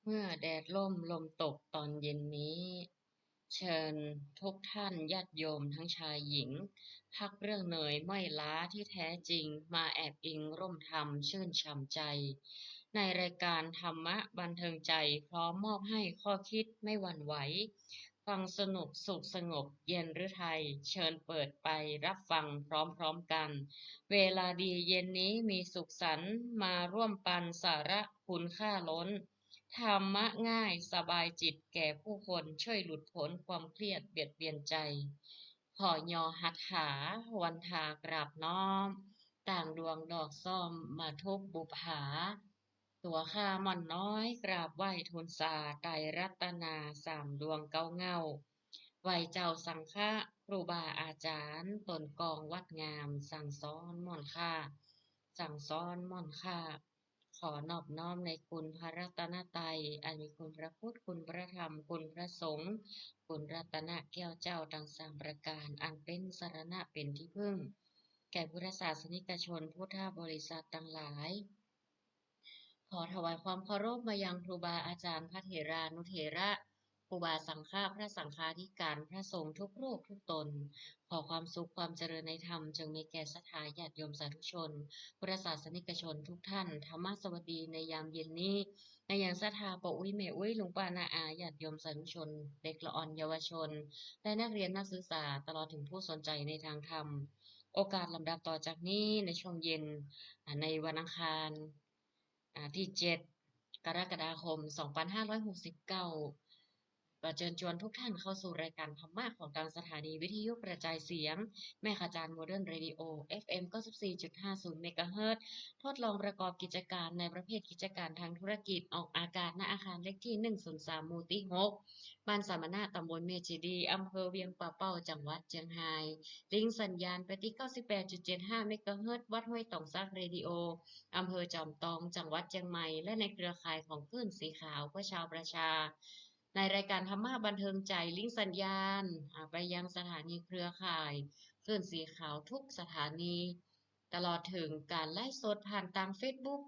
เมื่อแดดร่มลมตกตอนเย็นนี้เชิญทุกท่านญาติโยมทั้งชายหญิงพักเรื่องเหนื่อยเมื่อยล้าที่แท้จริงมาแอบอิงร่มธรรมชื่นช่ำใจในรายการธรรมะบันเทิงใจพร้อมมอบให้ข้อคิดไม่หวั่นไหวฟังสนุกสุขสงบเย็นฤทัยเชิญเปิดไปรับฟังพร้อมๆกัน เวลาดีเย็นนี้มีสุขสันต์มาร่วมปันสาระคุณค่าล้นธรรมะง่ายสบายจิตแก่ผู้คนช่วยหลุดพ้นความเครียดเบียดเบียนใจขอยอหัตถาวันทากราบน้อมต่างดวงดอกซ่อมมาทุบบุปผาตัวข้าม่อนน้อยกราบไหว้ทูลสาไตรรัตนาสามดวงเก้าเงา ไหวเจ้าสังฆะครูบาอาจารย์ตนกองวัดงามสั่งสอนม่อนค่าสั่งสอนม่อนค่าขอนอบน้อมในคุณพระรัตนตรัยอันมีคุณพระพุทธคุณพระธรรมคุณพระสงฆ์คุณรัตนแก้วเจ้าทั้งสามประการอันเป็นสรณะเป็นที่พึ่งแก่พุทธศาสนิกชนพุทธบริษัททั้งหลาย ขอถวายความเคารพมายังครูบาอาจารย์พระเถรานุเถระครูบาสังฆาพระสังฆาธิการพระสงฆ์ทุกรูปทุกตนขอความสุขความเจริญในธรรมจงมีแก่ศรัทธาญาติโยมสาธุชนพุทธศาสนิกชนทุกท่านธรรมสวัสดีในยามเย็นนี้ในอย่างศรัทธาปะอุ้ยแม่อุ้ยลุงป้านาอาญาติโยมสาธุชนเด็กละอ่อนเยาวชนและนักเรียนนักศึกษาตลอดถึงผู้สนใจในทางธรรมโอกาสลำดับต่อจากนี้ในช่วงเย็นในวันอังคารที่7กรกฎาคม2569ก็เชิญชวนทุกท่านเข้าสู่รายการธรรมะของทางสถานีวิทยุกระจายเสียงแม่ขจารย์โมเดิร์นเรดิโอ FM 94.50เมกะเฮิรตซ์ทดลองประกอบกิจการในประเภทกิจการทางธุรกิจออกอากาศณอาคารเลขที่103หมู่ที่6บ้านสามนาตำบลเมจิดีอำเภอเวียงป่าเป้าจังหวัดเชียงรายลิงก์สัญญาณไปที่98.75เมกะเฮิรตซ์วัดห้วยตองซักเรดิโอ อำเภอจอมตองจังหวัดเชียงใหม่และในเครือข่ายของคลื่นสีขาวเพื่อชาวประชาในรายการธรรมะบันเทิงใจลิงก์สัญญาณไปยังสถานีเครือข่ายคลื่นสีขาวทุกสถานีตลอดถึงการไลฟ์สดผ่านทาง Facebook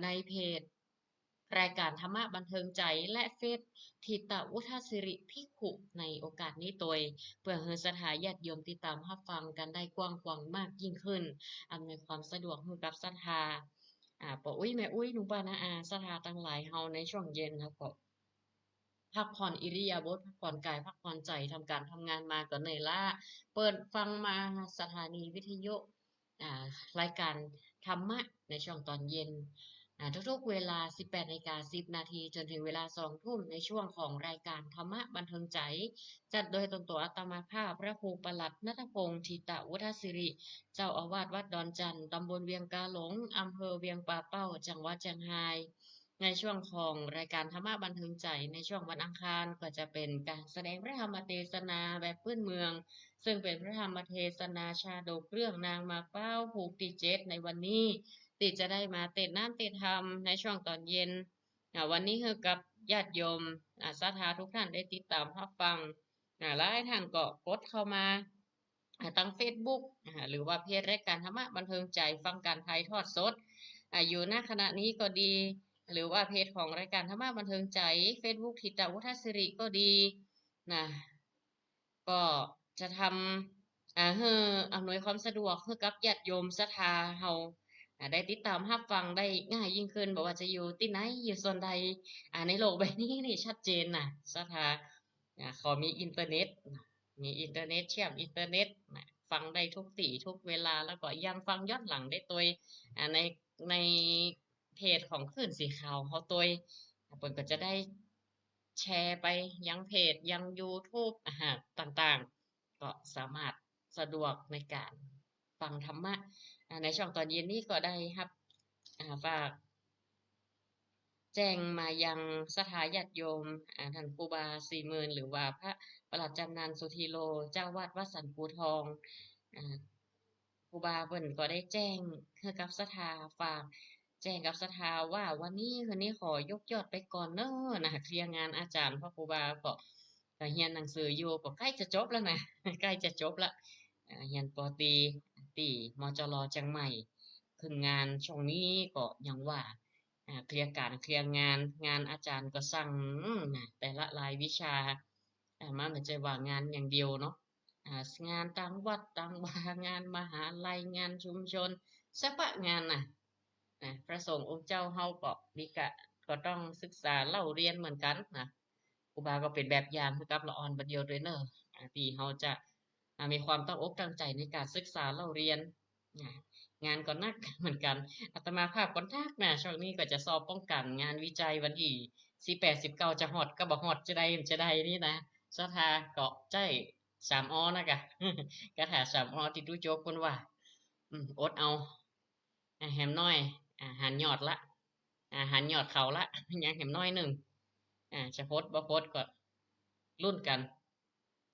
ในเพจรายการธรรมะบันเทิงใจและเฟซทิตวุฒศิริภิกขุในโอกาสนี้ตัวเพื่อให้สถาญาติโยมติดตามรับฟังกันได้กว้างขวางมากยิ่งขึ้นอำนวยความสะดวกให้กับศรัทธาปะอุ้ยแม่อุ้ยลุงป้าน้าอาศรัทธาทั้งหลายเฮาในช่วงเย็นครับก็พักผ่อนอิริยาบถพักผ่อนกายพักผ่อนใจทำการทำงานมาก็เหนื่อยล้าเปิดฟังมาสถานีวิทยุอ่ารายการธรรมะในช่วงตอนเย็นทุกๆเวลา 18:10 นาทีจนถึงเวลา2ทุ่มในช่วงของรายการธรรมะบันเทิงใจจัดโดยตนตัวอาตมาภาพพระครูประหลัดณัฐพงศ์ธิตวุฒศิริ เจ้าอาวาสวัดดอนจันทร์ตำบลเวียงกาหลงอำเภอเวียงป่าเป้าจังหวัดเชียงรายในช่วงของรายการธรรมะบันเทิงใจในช่วงวันอังคารก็จะเป็นการแสดงพระธรรมเทศนาแบบพื้นเมืองซึ่งเป็นพระธรรมเทศนาชาดกเรื่องนางมาเป้าผูกติเจตในวันนี้ติจะได้มาเต้นน้ำเต้นธรรมในช่วงตอนเย็นวันนี้คือกับญาติโยมศรัทธาทุกท่านได้ติดตามรับฟังหลายท่านก็กดเข้ามาทาง Facebook หรือว่าเพจรายการธรรมะบันเทิงใจฟังการถ่ายทอดสดอยู่ณขณะนี้ก็ดีหรือว่าเพจของรายการธรรมะบันเทิงใจ Facebook ทิตาวุฒศิริก็ดีนะก็จะทำให้อำนวยความสะดวกให้กับญาติโยมศรัทธาเฮาได้ติดตามรับฟังได้ง่ายยิ่งขึ้นบอกว่าจะอยู่ที่ไหนอยู่ส่วนใดในโลกใบนี้นี่ชัดเจนนะศรัทธาขอมีอินเทอร์เน็ตมีอินเทอร์เน็ตเชื่อมอินเทอร์เน็ตฟังได้ทุกที่ทุกเวลาแล้วก็ยังฟังย้อนหลังได้ตัวในเพจของคลื่นสีขาวเขาตัวเปิ่นก็จะได้แชร์ไปยังเพจยัง YouTube ต่างๆก็สามารถสะดวกในการฟังธรรมะในช่วงตอนเย็นนี้ก็ได้ครับฝากแจ้งมายังสถาญาติโยมท่านครูบาสี่หมื่นหรือว่าพระประหลัดจำนันสุธีโลเจ้าวาดวัดสันปูทองอ่าครูบาเพิ่นก็ได้แจ้งให้กับศรัทธาฝากแจ้งกับศรัทธาว่าวันนี้คืนนี้ขอยกยอดไปก่อนเน้อเคลียร์งานอาจารย์เพราะครูบาก็เรียนหนังสืออยู่ก็ใกล้จะจบแล้วนะใกล้จะจบละเรียนปอตรีที่มจรเชียงใหม่ครึ่งงานช่วงนี้ก็ยังว่า เคลียร์การเคลียร์งานอาจารย์ก็สั่งแต่ละรายวิชามันไม่ใช่ว่างานอย่างเดียวเนาะงานต่างวัดต่างวางานมหาลัยงานชุมชนสักปะงานพระสงฆ์องค์เจ้าเฮาก็มีก็ต้องศึกษาเล่าเรียนเหมือนกันครูบาก็เป็นแบบอย่างให้กับละออนบัดเดียวด้วยเนอะที่เฮาจะมีความตั้งอกตั้งใจในการศึกษาเล่าเรียนอ่างานก็หนักเหมือนกันอาตมาภาพก็หนักช่วงนี้ก็จะสอบป้องกันงานวิจัยวันที่18-19จะฮอดก็บ่ฮอดจะได้นี่นะสถาเกาะใจ3 อนะกะ กะถา3 อที่ตู้โจกคนว่าอดเอาแหมน้อยหันยอดละหันยอดเขาละยังแหมน้อยหนึ่งจะโพสต์บ่โพสต์ก็รุ่นกัน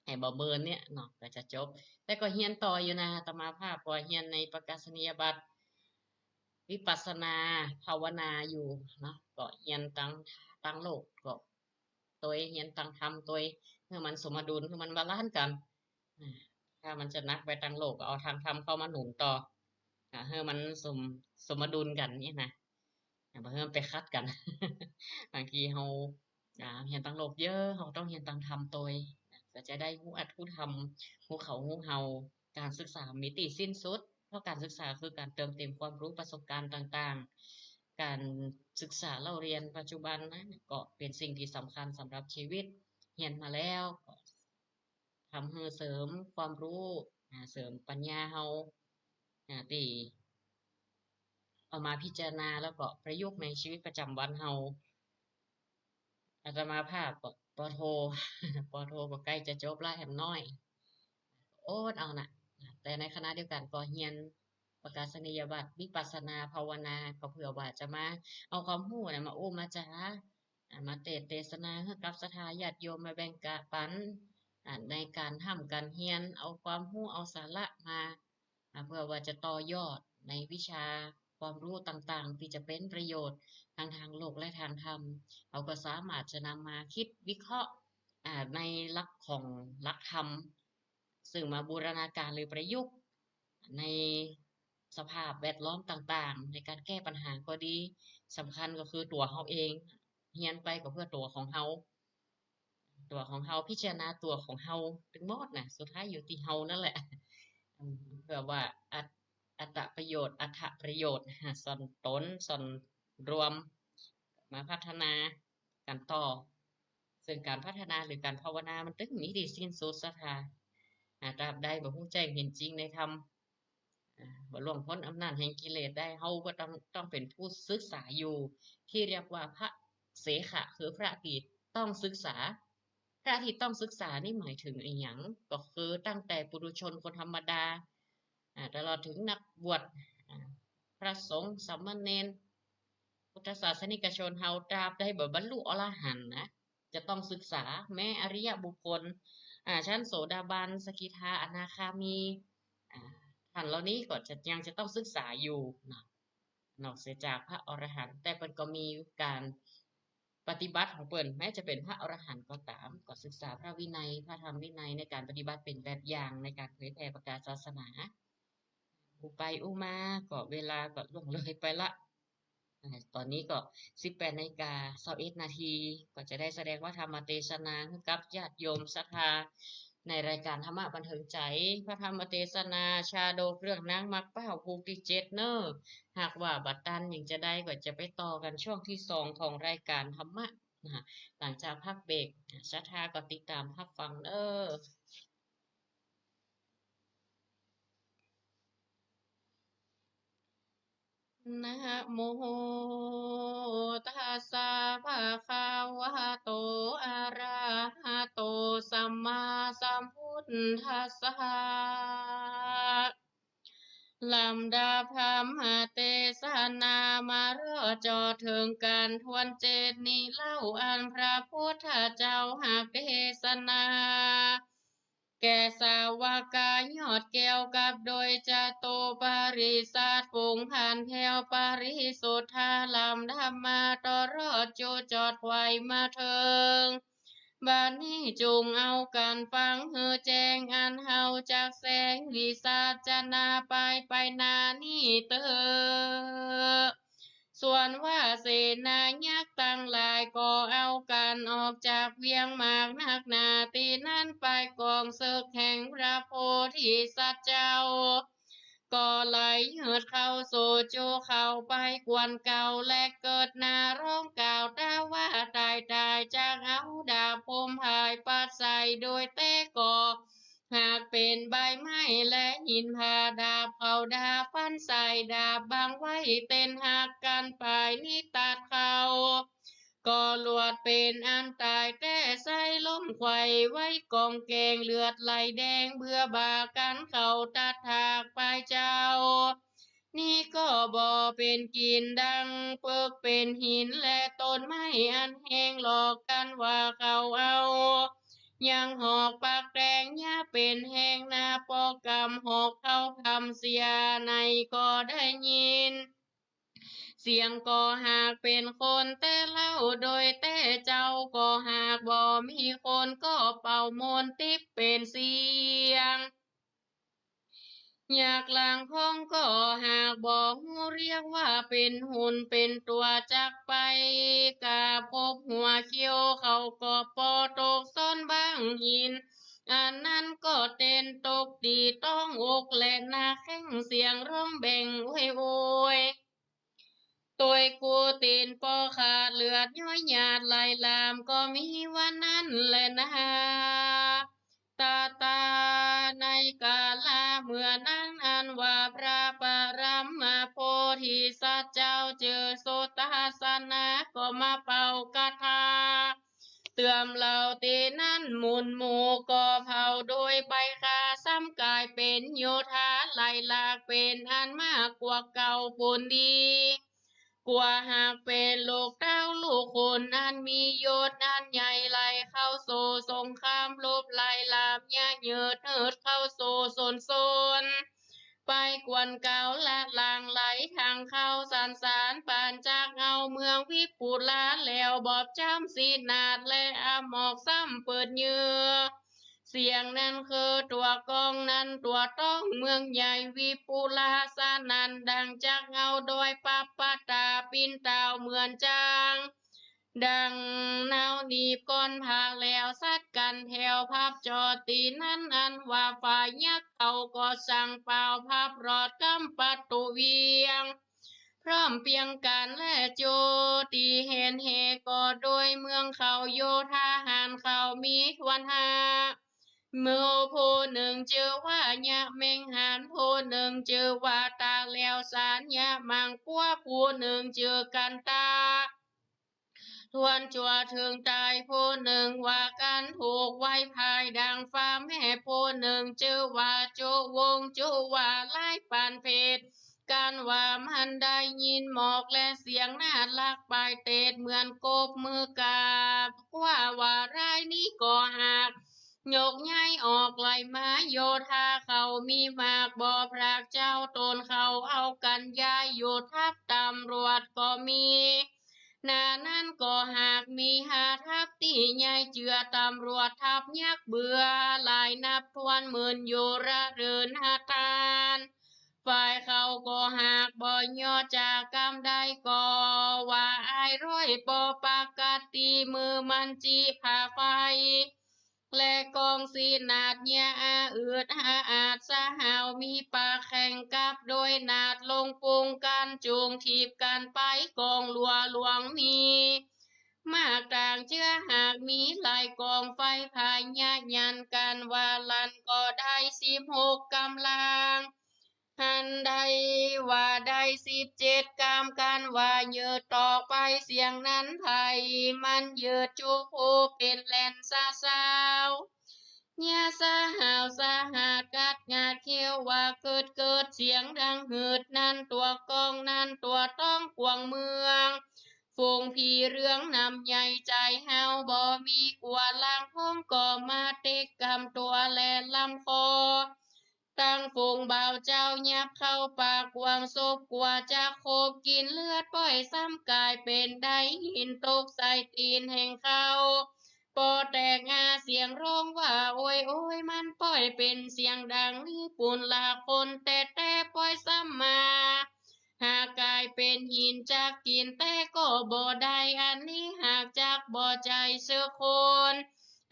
ให้บ่เบิร์นเนี่ยเนาะก็จะจบแต่ก็เฮียนต่ออยู่นะอาตมาภาพก็เฮียนในประกาศนียบัตรวิปัสสนาภาวนาอยู่เนาะก็เฮียนตั้งโลกก็ตัวเฮียนตั้งธรรมตัวเพื่อมันสมดุลเพื่อมันบาลานซ์กันอ่าถ้ามันจะนักไปตั้งโลกก็เอาทางธรรมเข้ามาหนุนต่อให้มันสมดุลกันนี่นะบ่ให้มันไปคัดกันบางทีเราเรียนตั้งโลกเยอะเราต้องเรียนตั้งธรรมตัวก็จะได้รู้อัดรู้ธรรมรู้เขารู้เฮาการศึกษามิติสิ้นสุดเพราะการศึกษาคือการเติมเต็มความรู้ประสบการณ์ต่างๆการศึกษาเล่าเรียนปัจจุบันนะก็เป็นสิ่งที่สำคัญสำหรับชีวิตเรียนมาแล้วก็ทำให้เสริมความรู้เสริมปัญญาเฮาที่เอามาพิจารณาแล้วก็ประยุกต์ในชีวิตประจำวันเฮาอาตมาภาพก็ปอโท ปอโทก็ใกล้จะจบแล้วแหมน้อยโอ้เอาน่ะแต่ในขณะเดียวกันก็เรียนประกาศนียบัตรวิปัสสนาภาวนาก็เพื่อว่าจะมาเอาความรู้มาโอ้มาจามาเทศนาให้กับศรัทธาญาติโยมมาแบ่งปันในการทำการเรียนเอาความรู้เอาสาระมาเพื่อว่าจะต่อยอดในวิชาความรู้ต่างๆที่จะเป็นประโยชน์ทางโลกและทางธรรมเราก็สามารถจะนำมาคิดวิเคราะห์ในหลักของหลักธรรมซึ่งมาบูรณาการหรือประยุกต์ในสภาพแวดล้อมต่างๆในการแก้ปัญหาก็ดีสำคัญก็คือตัวเราเองเรียนไปก็เพื่อตัวของเราพิจารณาตัวของเราทั้งหมดสุดท้ายอยู่ที่เรานั่นแหละเพื่อว่าอัตประโยชน์อัตประโยชน์ส่วนตนส่วนรวมมาพัฒนากันต่อซึ่งการพัฒนาหรือการภาวนามันตึงมีที่สิ้นสุดซะค่ะตราบใดบ่รู้แจ้งเห็นจริงในธรรมบ่ล่วงพ้นอำนาจแห่งกิเลสได้เฮาก็ต้องเป็นผู้ศึกษาอยู่ที่เรียกว่าพระเสขะคือพระที่ต้องศึกษาพระที่ต้องศึกษานี่หมายถึงอีหยังก็คือตั้งแต่ปุถุชนคนธรรมดาตลอดถึงนักบวชพระสงฆ์สามเณรพุทธศาสนิกชนเฮาตราบใดบ่บรรลุอรหันต์จะต้องศึกษาแม้อริยบุคคลชั้นโสดาบันสกิทาอนาคามีท่านเหล่านี้ก็ยังจะต้องศึกษาอยู่นอกเสียจากพระอรหันต์แต่เพิ่นก็มีการปฏิบัติของเพิ่นแม้จะเป็นพระอรหันต์ก็ตามก็ศึกษาพระวินัยพระธรรมวินัยในการปฏิบัติเป็นแบบอย่างในการเผยแผ่ประกาศศาสนาอุไปอุมาก็เวลาก็ล่วงเลยไปละตอนนี้ก็18:21 น.ก็จะได้แสดงว่าธรรมเทศนาให้กับญาติโยมศรัทธาในรายการธรรมะบันเทิงใจพระธรรมเทศนาชาดกเรื่องนางมักเป้าภูกที่7เนอะหากว่าบัดตันยังจะได้ก็จะไปต่อกันช่วงที่2ของรายการธรรมะหลังจากพักเบรกศรัทธาก็ติดตามรับฟังเด้อนะโมตัสสะภะคะวะโตอะระหะโตสัมมาสัมพุทธัสสะลำดับธรรมเทศนามารอจอถึงการทวนเจตนี้เล่าอันพระพุทธเจ้าหากเทศนาแก่สาวกายอดแก้วกับโดยจะโตปริสัทฝูงผ่านแผ่วปริสุทธาลำธรรมาตรอดจูจอดไว้มาเถิงบัดนี้จุงเอากันฟังเฮือแจ้งอันเฮาจากแสงวิสัจนาไปนานี่เตอ ส่วนว่าเสนายักษ์ตั้งหลายก็เอากันออกจากเวียงมากนักหนาตีนั้นไปกองศึกแห่งพระโพธิสัตว์เจ้าก็ไหลเหิดเข้าสู่จูเข้าไปกวนเก่าและเกิดนาร้องกล่าวด่าว่าตายจากเอาดาบพมพายปัดใส่โดยเตะก่อ หากเป็นใบไม้และหินผาดาบเขาดาบฟันใส่ดาบบางไว้เต้นหักกันไปนี่ตัดเขาก็ลวดเป็นอันตายแต่ใส่ล้มไขว่ไว้กองแกงเลือดไหลแดงเบื่อบากันเขาตัดถากไปเจ้า นี่ก็บ่เป็นกินดังเปิกเป็นหินและต้นไม้อันแห้งหลอกกันว่าเขาเอายังหอกปากแดงยาเป็นแห้งนาปอกกำหอกเข้าคำเสียในก็ได้ยิน เสียงก็หากเป็นคนแต่เล่าโดยแต่เจ้าก็หากบ่มีคนก็เป่ามนต์ติบเป็นเสียง อยากลางพ้องก็หากบอกหูเรียกว่าเป็นหุ่นเป็นตัวจักไปกาพบหัวเขียวเขาก็ปอตกซ่อนบ้างหินอันนั้นก็เต้นตกตีต้องอกและหน้าแข้งเสียงร้องแบ่งโอยตัวกูตีนปอขาดเลือดย้อยหยาดไหลลามก็มีวันนั้นแหละนะตาในกาลาเมื่อนั้นอันว่าพระปรมาโพธิสัตว์เจ้าเจอโสตทัสสนะก็มาเป่ากระทาเตื่อมเหล่าตีนั้นหมุนหมู่ก็เผาโดยใบคาซ้ำกายเป็นโยธาไหลหลากเป็นอันมากกว่าเก่าปุนดี กว่าหากเป็นลูกเต้าลูกคนอันมียศอันใหญ่ไหลเข้าโซสงครามลบไล่ลามยาเยิดเหิดเข้าโซโซนไปกวนเก่าและลางไหลทางเข้าสารปานจากเอาเมืองวิปุลาแล้วบอบจำสีนาดและอาหมอกซ้ำเปิดเยือ เสียงนั้นคือตัวกองนั้นตัวต้องเมืองใหญ่วิปุลาสานันดังจากเงาโดยปัปปะตาปินเต่าเหมือนจางดังนาวหนีบก้อนผากแล้วซัดกันแถวพับจอตีนั้นอันว่าฝ่ายยักษ์เขาก็สั่งเป่าพับรอดกำปัตตุเวียง พร้อมเพียงกันและโจตีเห็นเหก็โดยเมืองเขาโยธาหารเขามีทวนหาเมื่อผู้หนึ่งเจอว่ายะเมงหานผู้หนึ่งเจอว่าตาแล้วสารยะมังกัวผู้หนึ่งเจอกันตา ทวนจัวถึงตายผู้หนึ่งว่ากันถูกไว้ภายดังฟ้าแม่ผู้หนึ่งเจอว่าโจวงโจว่าไล่ปานเพชรการว่ามันได้ยินหมอกและเสียงน่ารักปลายเตดเหมือนกบมือกาบว่าร้ายนี้ก็หักยกย้ายออกไหลมาโยธาเขามีมากบ่อพรากเจ้าตนเขาเอากันย้ายอยู่ทัพตำรวจก็มีนานั้นก็หากมีหาทัพตีใหญ่เจือตำรวจทัพยักษ์เบื่อหลายนับทวนหมื่นอยู่ระเรินหาทานฝ่ายเขาก็หากบ่ย่อจากกำได้ก็ว่าอายร้อยปอปากกาตีมือมันจีผ่าไฟ และกองสีนาดยาอืดหาอาจสะหาวมีปากแข่งกับโดยนาดลงปุงกันจูงทีบกันไปกองลัวหลวงมีมากต่างเชื่อหากมีหลายกองไฟพายญายันกันว่าลันก็ได้16กำลังหันใดว่าได้17 กำกันว่าเยืดต่อไปเสียงนั้นไทยมันเยืดจูผูเป็นแลนสาว เนี่ยสาหาวสาหาดกัดงาดเขียวว่าเกิดเสียงดังหืดนั่นตัวกองนั่นตัวต้องกวางเมืองฝูงผีเรื่องนำใหญ่ใจเฮาบ่มีกลัวลางพ้องก็มาเต็กกำตัวแลลำคอตั้งฝูงบ่าวเจ้ายับเข้าปากกวางศพกว่าจะโคบกินเลือดปล่อยซ้ำกายเป็นได้หินตกใส่ตีนแห่งเขาปอแตกงาเสียงร้องว่าโอ้ยมันปล่อยเป็นเสียงดังนี่ปุ่นลาคนแต่ปล่อยซ้ำมา หากกลายเป็นหินจากกินแต่ก็บ่ได้อันนี้หากจากบ่ใจเสือคน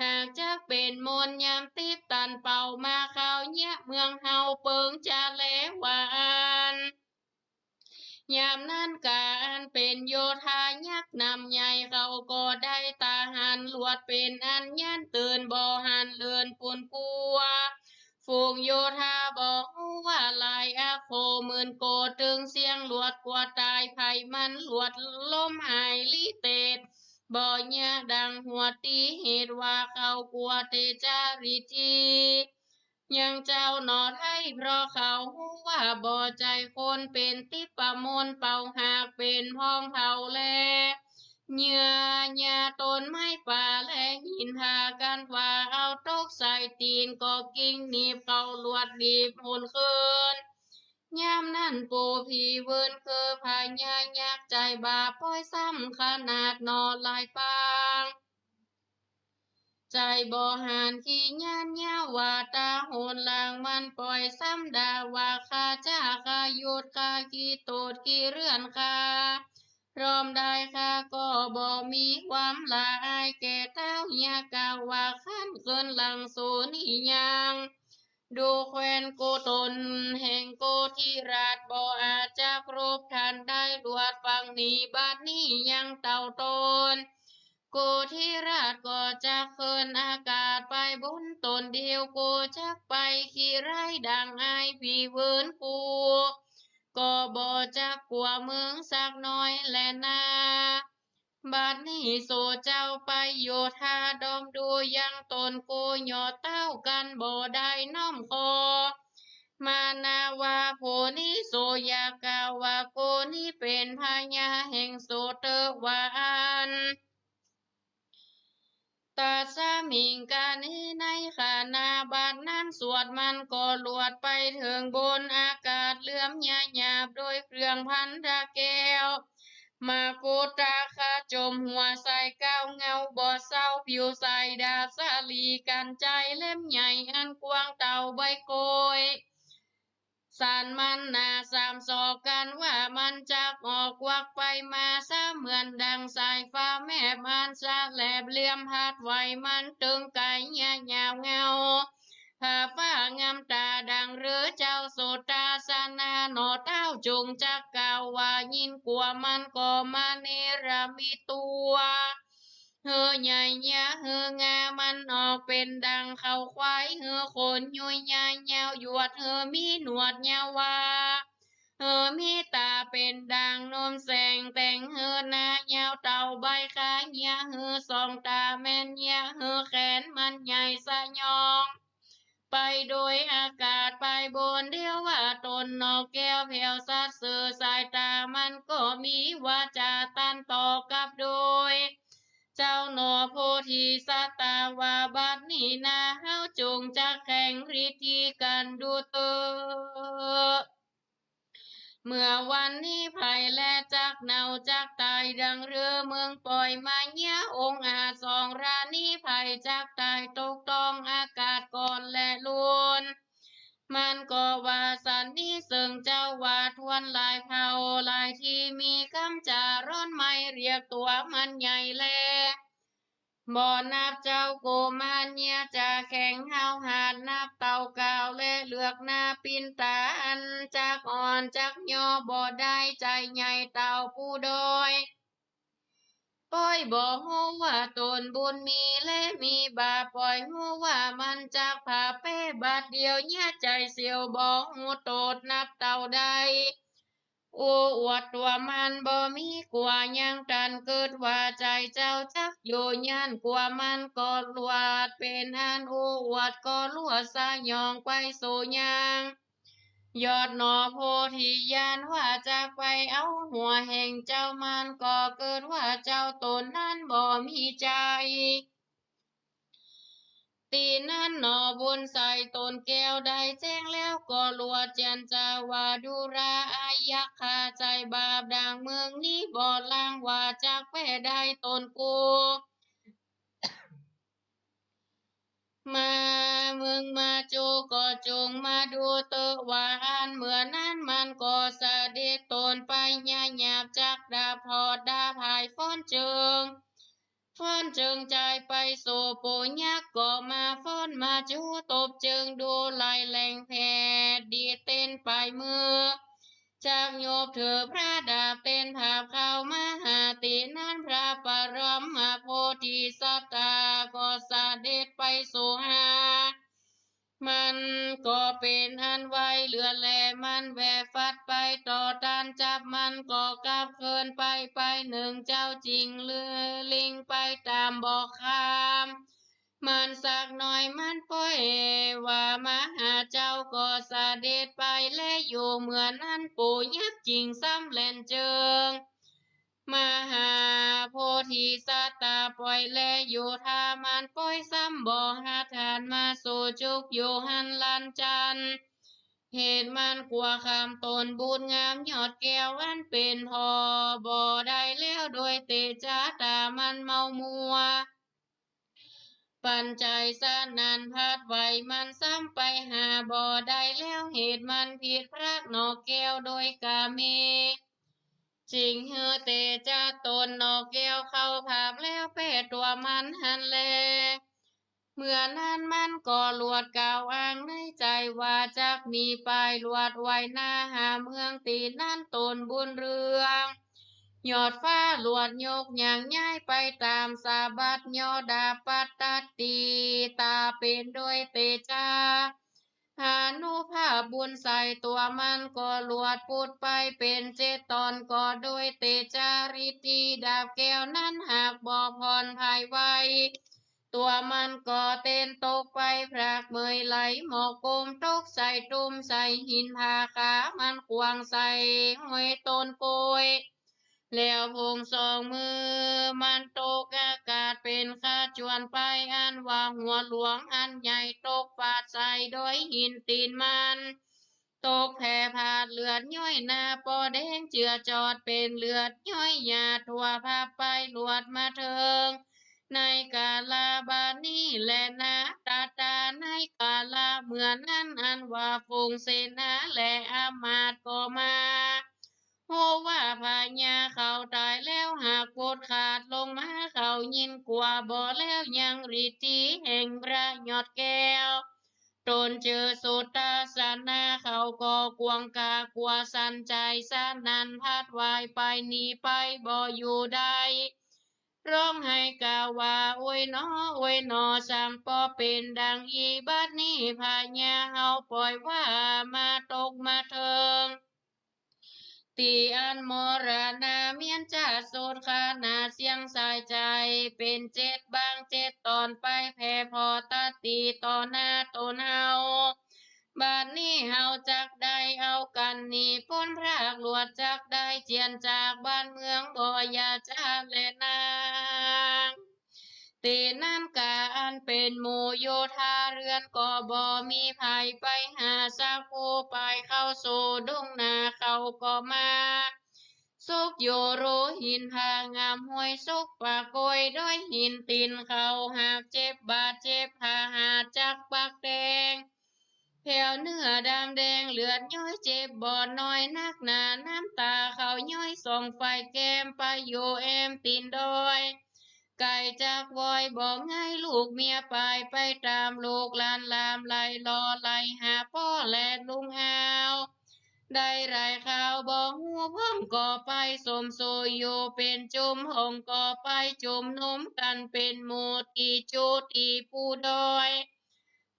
หากจากเป็นมนต์ยามติดตันเป่ามาเขาเนี่ยเมืองเฮาเปิงจะแลวาน ยามนั้นการเป็นโยธายักษ์นำใหญ่เขาก็ได้ตาหันลวดเป็นอันยันตื่นบ่หันเลือนปุ่นปัวฝูงโยธาบอกว่าลายอาโคหมื่นโกตึงเสียงลวดกว่าตายไผมันลวดล้มหายลิเตดบ่ญาดังหัวตีเหตุว่าเขากลัวเตจาริทียังเจ้าหนอไทยเพราะเขาว่าบ่ใจคนเป็นติปะมนเป่าหากเป็นพ้องเผาแลเหยื่อหญ้าต้นไม้ป่าและหินพากันว่าเอาตกใส่ตีนก็กิ่งหนีบเขาลวดดีบหมุนคืนยามนั้นปูผีเวินคือพญายักษ์ใจบาป้อยซ้ำขนาดนอนลายปางใจบ่หานขี้ญานยาว่าตาโหนลางมันปล่อยซ้ำดาว่าข้าจ้าข้ายุดข้าขี้โตดขี้เรือนข้ารอมได้ข้าก็บ่มีความละอายแก่เต้ายากาว่าขันเกินหลังสูนียังดูแควนโกตนแห่งโกธิราชบ่อาจจะครบทันได้ลวดฟังนี้บัดนี้ยังเต่าตน กูที่ราชก็จะเคินอากาศไปบนตนเดียวกูจะไปขี่ไรดังไอพี่เวินกูก็บ่จะกลัวเมืองสักน้อยแลนาบัดนี้โซเจ้าไปโยธาดอมดูยังตนกูหยอเต้ากันบ่ได้น้อมคอมานาวาโพนี้โซยากาวาโกนี้เป็นพญาแห่งโซเตวานตาสามิงกานี้ในขานาบาดนั้นสวดมันก็ลวดไปถึงบนอากาศเลื่อมหยาบโดยเครื่องพันธะแก้วมาโกตาคาจมหัวใส่ก้าวเงาบ่อเศร้าผิวใส่ดาสาลีกันใจเล่มใหญ่อันกว้างเต่าใบโกย สานมันนาสามศอกกันว่ามันจะออกวักไปมาซะเหมือนดังสายฟ้าแม่มันสะแลบเลื่อมพัดไหวมันตึงไก่ยายาวเงาผ้าฟ้างามตาดังหรือเจ้าโสตาสนาหนอเต้าจงจักกล่าวว่ายินกลัวมันก็มาเนรมิตัวเฮือใหญ่ยะเฮืองามันออกเป็นดังเขาควายเฮือขนยุยยายยาวยวดเฮือมีหนวดยาวาเฮือมีตาเป็นดังนมแสงแต่งเฮือนายาวเต่าใบขายะเฮือสองตาแม่นยะเฮือแขนมันใหญ่สะยองไปโดยอากาศไปบนเดียวว่าตนนกแก้วแผ่วสัดเสือสายตามันก็มีวาจาตันต่อกับโดย เจ้าหนอโพธิสัตตาวาบัดนี้นาเฮาจงจะแข่งฤทธิกันดูเตอ เมื่อวันนี้ภัยและจักเนาจักตายดังเรือเมืองปล่อยมาเนียองค์อาจสองรานีภัยจักตายตกต้องอากาศก่อนและลุนมันก็ว่าสันนี้ซึ่งเจ้าว่าทวนลายเผาลายที่มีคำจาร้อนไม่เรียกตัวมันใหญ่แล บ่นับเจ้าโกมานเนียจะแข่งเฮาหาดนับเต่ากาวและเลือกหน้าปินตาอันจักอ่อนจักย่อบ่ได้ใจใหญ่เต่าผู้โดยป้อยบ่ฮู้ว่าตนบุญมีและมีบาปปล่อยฮู้ว่ามันจักผ่าเป้บาดเดียวเนี่ยใจเสียวบ่ฮู้โตดนับเต่าใด โอ้อวดตัวมันบ่มีกว่ายังกันเกิดว่าใจเจ้าจักอยู่ยันกว่ามันก็ลวดเป็นอันโอ้อวดก็ลวดสายองไปสู่ยังยอดหนอโพธิญาณว่าจะไปเอาหัวแห่งเจ้ามันก็เกิดว่าเจ้าตนนั้นบ่มีใจ ตีนั้นหนอบุญใส่ตนแก้วได้แจ้งแล้วก็ลัวเจียนจาวาดูราอายักขาใจบาปดังเมืองนี้บ่ลางว่าจากแพ้ได้ตนกู มาเมื มึงมาจูก็จงมาดูเตอะว่าอันเมื่อนั้นมันก็เสด็จตนไปหยาบจักดาพอดาภายฟ้อนเจิงฟ้อนเจิงใจไปโซโปยักก็มาฟ้อนมาจูตบเจิงดูลายแหลงแผ่ดีเต้นไปมือจากโยบเถอพระดาบเต้นภาพเข้ามหาตินั้นพระปรมโพธิสัตตาก็เสด็จไปสู่หา มันก็เป็นอันไวเหลือแลมันแวฟัดไปต่อตานจับมันก็กลับเคินไปหนึ่งเจ้าจริงเลือลิงไปตามบอกคามมันสักหน่อยมันป่อยว่ามาหาเจ้าก็เสด็จไปและอยู่เหมือนอันปู่ยักษ์จริงซ้ำแลนเจิง มหาโพธิสัตตาปล่อยแลอยู่ท่ามันปล่อยซ้ำบ่หาทานมาสู่จุกอยู่หันลันจันเหตุมันกลัวคำตนบูดงามยอดแก้วอันเป็นพอบ่ได้แล้วโดยเตจาตามันเมามัว ปันใจสานันพัดไหวมันซ้ำไปหาบ่ได้แล้วเหตุมันผิดพระนอกแก้วโดยกาเม จริงเฮอเตจะตนนอกแก้วเข้าภาพแล้วเป้ตัวมันหันแลเมื่อนั้นมันก็ลวดกล่าวอ้างในใจว่าจักมีปลายลวดไว้หน้าหาเมืองตีนั่นตนบุญเรืองยอดฟ้าลวดยกอย่างย้ายไปตามสาบัดยอดาปัตตตีตาเป็นโดยเตจา หานุภาพบุญใส่ตัวมันก็ลวดพูดไปเป็นเจดตอนก็โดยเตจาริตีดาบแก้วนั้นหากบ่พรภายไวตัวมันก็เต้นตกไปพรากเมยไหลหมอกกลมตกใส่ตุ่มใส่หินผาขามันควงใส่ห้อยต้นโกย แล้วพงสองมือมันตกอากาศเป็นข้าจวนไปอันว่าหัวหลวงอันใหญ่ตกปาดใส่โดยหินตีนมันตกแผ่ผาดเลือดย้อยหน้าปอแดงเจือจอดเป็นเลือดย้อยหยาทั่วภาพไปลวดมาเทิงในกาลาบานี้แลนะตาในกาลาเมื่อนั้นอันว่าฟงเสนาและอามาตย์ก็มาโหว่าพญาเขาตายแล้วหากโพดขาดลงมาเขายินกว่าบ่แล้วยังฤทธิแห่งพระยอดแก้วตนเจอสุตตาสนาเขาก็กวงกากลัวสันใจสานันพัดวายไปหนีไปบ่อยู่ได้ร้องให้กล่าวว่าโอ้ยหนอโอ้ยหนอสั่งปอเป็นดังอีบัดนี้พญาเฮาปล่อยว่ามาตกมาเทิง ตีอันมรณาเมียนจ่าโสดขานาเสียงสายใจเป็นเจ็ดบางเจ็ดตอนไปแผ่พอตาตีต่อหน้าตนเฮาบ้านนี้เฮาจักได้เอากันนี่พ้นพรากหลวดจักได้เจียนจากบ้านเมืองบ่อยาจาและนาง ตีน้ำกาอันเป็นหมู่โยธาเรือนก็บ่มีภัยไปหาสักผู้ไปเข้าสู่ดงนาเขาก็มาสุกโยโรหินพางามห้วยสุกปากโกยด้วยหินตีนเขาหากเจ็บบาดเจ็บพาหาจักปักแดงแผ่วเนื้อดำแดงเลือดย้อยเจ็บบอดน้อยนักหนาน้ำตาเขาย้อยส่องไฟแก้มไปอยู่แอมตีนดอย ไก่จากวอยบอกง่ายลูกเมียไปตามลูกหลานลามไล่รอไล่หาพ่อและลุงหาวได้ไรข่าวบอกหัวพ่อมก่อไปสมโซอยู่เป็นจุมหงก่อไปจุมนุมกันเป็นหมู่ตีจูตีผู้ดอย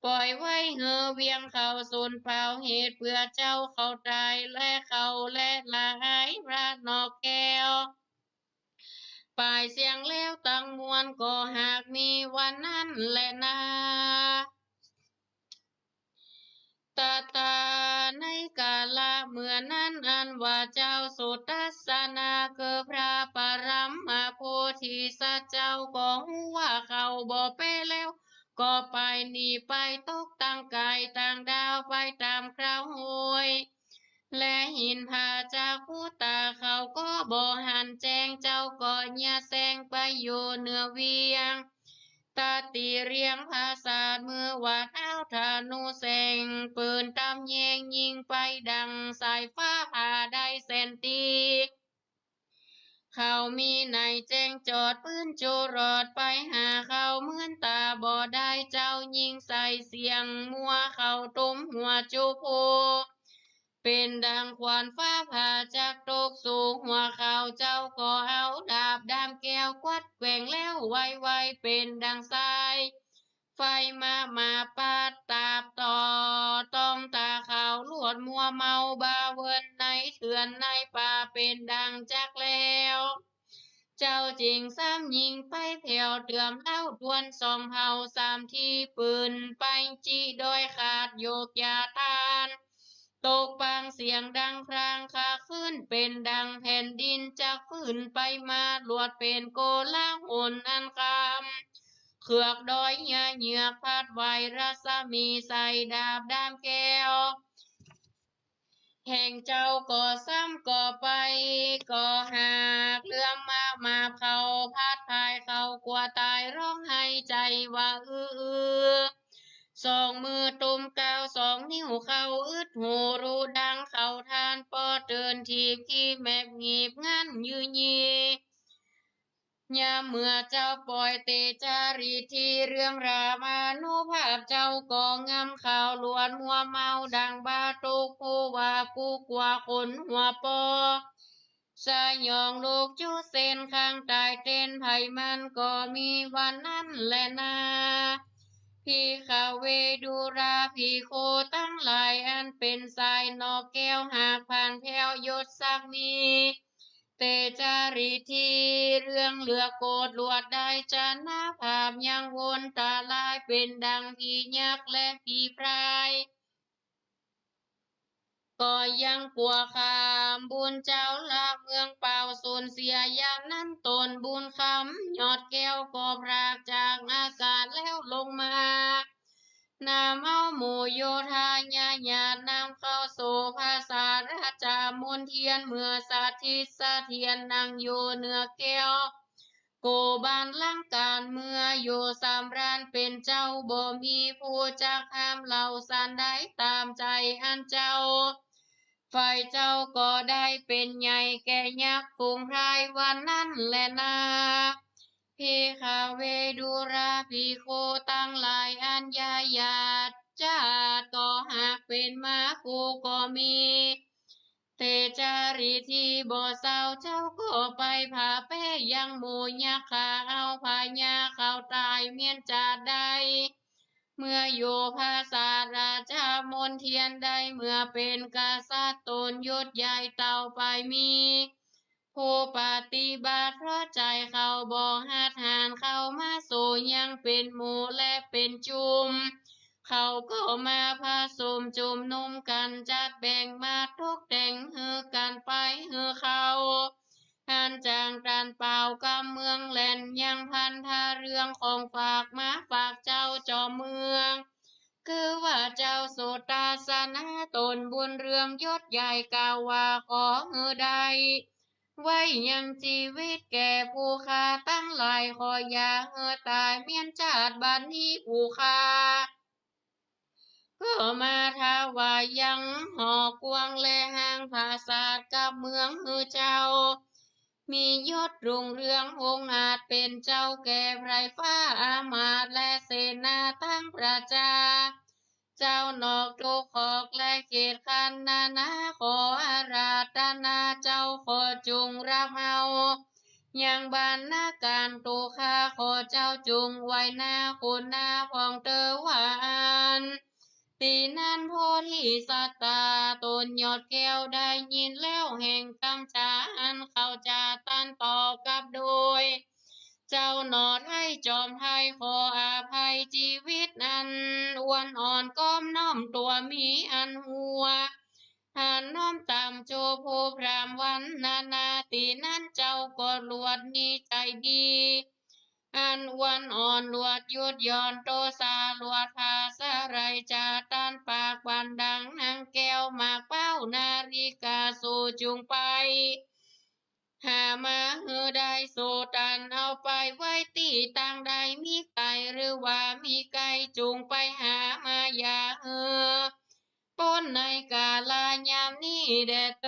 ปล่อยไว้เหือเวียงเขาสูนเปล่าเหตุเพื่อเจ้าเขาตายและเขาและละหายพระนอกแก้ว ปลายเสียงเล้วตั้งมวลก็หากมีวันนั้นแหละนาตาในกาละเมื่อนั้นอันว่าเจ้าสุทัสสนาคือพระปรมาโพธิสัตว์เจ้าก็หูว่าเขาบ่ไปแล้ว ก็ไปหนีไปตกตั้งกายต่างดาวไปตามคราวหวยและหินผาจากผู้ตาเขาก็บ่หันแจ้งเจ้าก็อย่าแซงไปอยู่เหนือเวียง ตาตีเรียงภาษาเมื่อวาดเอาธนูแสงปืนตำแยงยิงไปดังสายฟ้าผ่าได้แสนตีเขามีในแจ้งจอดปืนโจรอดไปหาเขาเหมือนตาบอดได้เจ้ายิงใส่เสียงมัวเขาต้มหัวจูโพเป็นดังควันฟ้าผ่าจากตกสู่หัวเขาเจ้าก็เอาดาบดามแก้วควัดแกว่งแล้วไวเป็นดังทรายไฟมาปาดตาบต่อต้องตาขาวลวดมัวเมาบาเวินในเถื่อนในป่าเป็นดังจักแล้วเจ้าจริงซ้ำยิงไปแผ่วเตือมเล่าดวนสองเผาสามที่ปืนไปจีโดยขาดโยกยาทานตกบางเสียงดังพรางคาขึ้นเป็นดังแผ่นดินจากฟื้นไปมาลวดเป็นโกลาหลอันคำเขือกดอยเหยือกพัดไหวรัศมีใส่ดาบดามแก้วแห่งเจ้าก่อซ้ำก่อไปก่อหากเลื่อมมาเขาพัดพายเขากลัวตายร้องไห้ใจว่าสองมือตุ่มกาวสองนิ้วเขาอึดหูรูดังเขาทานปอเดินทีบขี้แมบงีบงั้นยืนยียามเมื่อเจ้าปล่อยเตจารีทีเรื่องรามานุภาพเจ้าก็งำข่าวล้วนมัวเมาดังบาตุกผู้ว่ากูกว่าคนหัวปอสายองลูกจูเส้นข้างตายเต้นไผ่มันก็มีวันนั้นแหละนาพี่ข้าเวดูราพี่โคตั้งหลายอันเป็นสายนอกแก้วหากผ่านแถวยศสักมีเตจาริทีเรื่องเหลือโกรธลวดได้จะหน้าภาพยังวนตาลายเป็นดังพี่ยักษ์และพี่พรายก็ยังกลัวขามบุญเจ้าละเมืองเป่าสูญเสียอย่างนั้นตนบุญคำยอดแก้วก็พรากจากอากาศแล้วลงมานำเอาหมู่โยธาญาญาตินำเข้าสู่ภาษาราชามนเทียนเมื่อสาธิตสะเทียนนั่งอยู่เหนือแก้วโกบานลังการเมื่ออยู่สามรานเป็นเจ้าบ่มีผู้จักห้ามเหล่าสันได้ตามใจอันเจ้าฝ่ายเจ้าก็ได้เป็นใหญ่แก่ยักษ์ฝูงพรายวันนั้นแหละนาพี่ข้าเวดูราพี่โคตั้งหลายอันยาญาติจาติก็หากเป็นมาคูก็มีเตจารีที่บ่เศร้าเจ้าก็ไปพาแป้ยังหมู่ยักษ์ขาเอาพายาเขาตายเมียนจาดได้เมื่ออยู่ภาษาราชามนเทียนได้เมื่อเป็นกษัตริย์ตนยศใหญ่เต่าไปมีผู้ปฏิบัติเพราะใจเขาบ่หัดหานเข้ามาสู่ยังเป็นหมู่และเป็นจุมเขาก็มาผสมจุมนุมกันจัดแบ่งมาตกแต่งฮือกันไปฮือเขาหันจางการเป่ากำเมืองแหลนยังพันธาเรื่องของฝากมาฝากเจ้าจอมเมืองคือว่าเจ้าโสตาสนาตนบุญเรืองยศใหญ่กาวว่าขอฮือใดไว้ยังชีวิตแก่ผู้ค่าตั้งหลายขออย่าเฮือตายเมียนจาดบัดนี้ผู้ค่าก็มาทาวายังหอกวางและห้างภาษาทกับเมืองฮือเจ้ามียศรุ่งเรืององอาจเป็นเจ้าแก่ไพรฟ้าอามาตย์และเสนาตั้งประจาเจ้านอกทุกขอกและเขตคันนาขออาราธนาเจ้าขอจุงรับเอายังบานนาการตุข้าขอเจ้าจุงไว้หน้าคุณหน้าพองเตอหวานตีนันโพธิสัตตาตนยอดแก้วได้ยินแล้วแห่งกำจาอันเขาจะตันตอบกับโดยเจ้าหนอดให้จอมไทยขออาภัยชีวิตอันอ้วนอ่อนก้มน้อมตัวมีอันหัวหานน้อมตามโจโพพรามวันนาตีนั้นเจ้าก็ลวดนี้ใจดีอันวันอ่อนลวดยุดย่อนโตสาลวดภาษาไรจาตันปากบันดังนางแก้วหมากเป้านาฬิกาสู่จุงไปหามาเฮือได้โซตันเอาไปไว้ตีต่างใดมีไก่ ว่ามีไก่จูงไปหามาอย่าป้นในกาลายามนี้แดด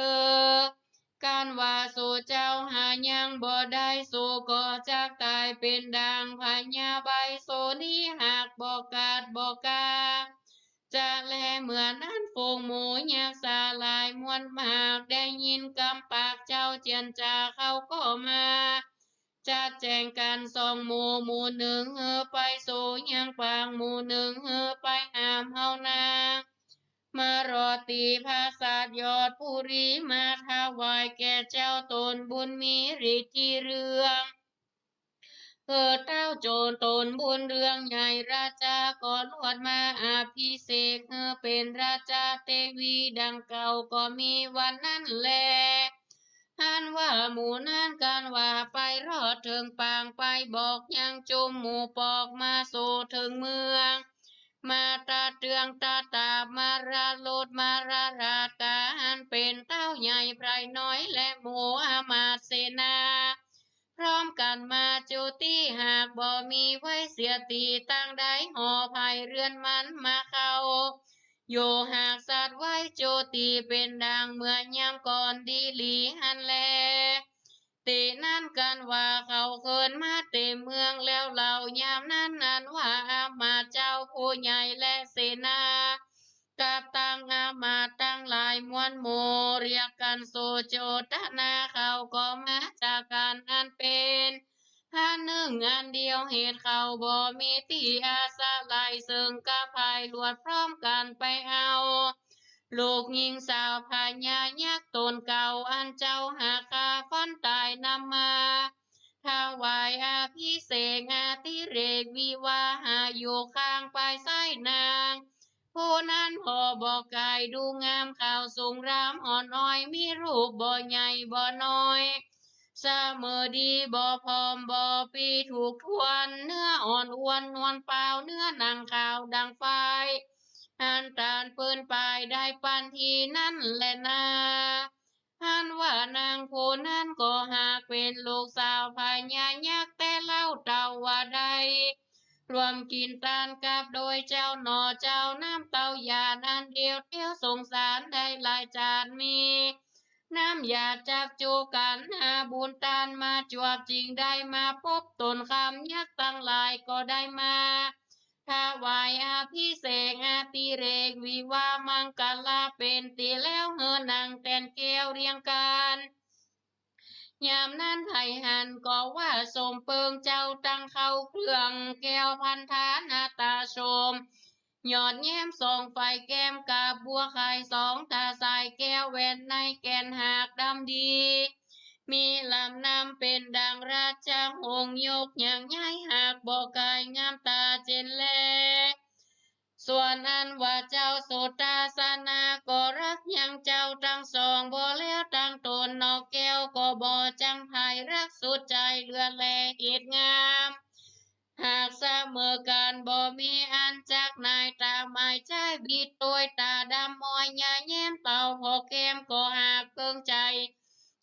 การว่าสู่เจ้าหายังบ่ได้สู่ก็จากตายเป็นดังพญาใบโซนี้หากบอกกาดบอกกาจะแลเหมือนนั้นฝูงหมูยักษ์สาลายมวลมากได้ยินกำปากเจ้าเจียนจาเขาก็มาจัดแจงกันสองหมู่หนึ่งไปสู่ยังปางหมู่หนึ่งไปหามเฮานามารอตีภาษาทยอดปุรีมาถวายแก่เจ้าตนบุญมีฤทธิ์ที่เรืองเต้าโจรตนบุญเรื่องใหญ่ราจาก็ลวดมาอาภิเษกเป็นราชาเทวีดังเก่าก็มีวันนั้นแลท่านว่าหมู่นั้นกันว่าไปรอดถึงปางไปบอกยังจุมหมู่ปอกมาสู่ถึงเมืองมาตาเตืองตาตามาราโลดมาราราตาอันเป็นเต้าใหญ่ไพรน้อยและหมู่อามาตย์เสนาพร้อมกันมาจุติหากบ่มีไว้เสียตีตั้งใดหอภัยเรือนมันมาเข้าโยหากสัตว์ไว้โจตีเป็นดังเมื่อยามก่อนดีหลีหันแลตีนั่นกันว่าเขาเคินมาเต็มเมืองแล้วเหล่ายามนั้นนั้นว่าอามาตย์เจ้าผู้ใหญ่และเสนากับตังอามาตย์ตั้งหลายมวลหมู่เรียกกันโซโจตนาเขาก็มาจากการอันเป็นท่านหนึ่งอันเดียวเหตุเขาบ่มีที่อาสาไลซึ่งกับภายลวดพร้อมกันไปเอาลูกหญิงสาวพญายักษ์ตนเก่าอันเจ้าหาคาฟันตายนำมาถวายอาภิเษกอาติเรกวิวาหาอยู่ข้างปลายไส้นางผู้นั้นพอบอกกายดูงามข่าวสูงรามอ่อนอ้อยมีรูปบ่ใหญ่บ่น้อยเสมอดีบ่พร้อมบ่ปีถูกทวนเนื้ออ่อนอ้วนนวลเปล่าเนื้อหนังขาวดังไฟหันตานปืนปลายได้ปันทีนั่นแหละนาหันว่านางผู้นั้นก็หากเป็นลูกสาวพญายักษ์แต่เล่าเต่าว่าใดรวมกินตานกับโดยเจ้าหนอเจ้าน้ำเต้ายาอันเดียวเที่ยวสงสารได้หลายจานมีน้ำยาจากจูกันหาบุญตานมาจวบจริงได้มาพบตนคำยักษ์ตั้งหลายก็ได้มาถวายอาภิเษกอาติเรกวิวามังกลาเป็นตีแล้วนางแต่นแก้วเรียงกันยามนั้นไผ่หันก็ว่าสมเปิงเจ้าตั้งเข้าเครื่องแก้วพันธานาตาชมยอดแย้มส่องไฟแก้มกาบบัวไข่สองตาสายแก้วแหวนในแก่นหากดำดีมีลำนำเป็นดังราชหงส์ยกอย่างย้ายหากบอกกายงามตาเจนแลส่วนอันว่าเจ้าโสตาสนาก็รักยังเจ้าทั้งสองบ่แล้วตั้งตนนอกแก้วก็บ่จังภายรักสุดใจเลือแลเหตุงามหากเสมอกันบ่มีอันจากนายตาหมายใจบิดตัวตาดำมอยยาแย้มเต่าพอแก้มก็หากเพิ่งใจ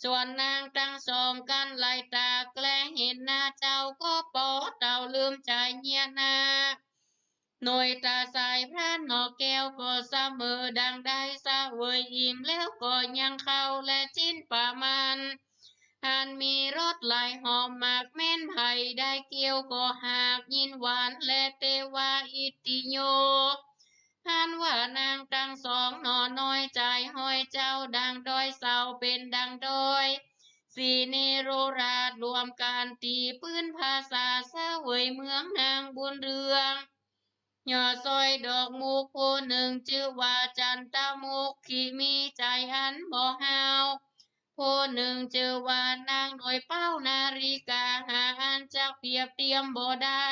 ส่วนนางตั้งสองกันไล่ตาแกล้เห็นหน้าเจ้าก็ปอเต่าลืมใจเงียนาหน่วยตาสายพระนอกแก้วก็เสมอดังได้สะเวยอิ่มแล้วก็ยังเข้าและจิ้นป่ามันหันมีรสไหลหอมมากแม่นไผ่ได้เกี่ยวก็หากยินหวานและเตวาอิติโยหันว่านางตั้งสองหนอน้อยใจห้อยเจ้าดังดอยเสาเป็นดังดอยสีเนโรราชรวมการตีปืนภาษาเสวยเมืองนางบุญเรืองยอดซอยดอกมุกผู้หนึ่งชื่อว่าจันตมุกที่มีใจอันบ่ฮาวผู้หนึ่งชื่อว่านางโดยเป้านาฬิกาหาอันจักเปรียบเทียมบ่ได้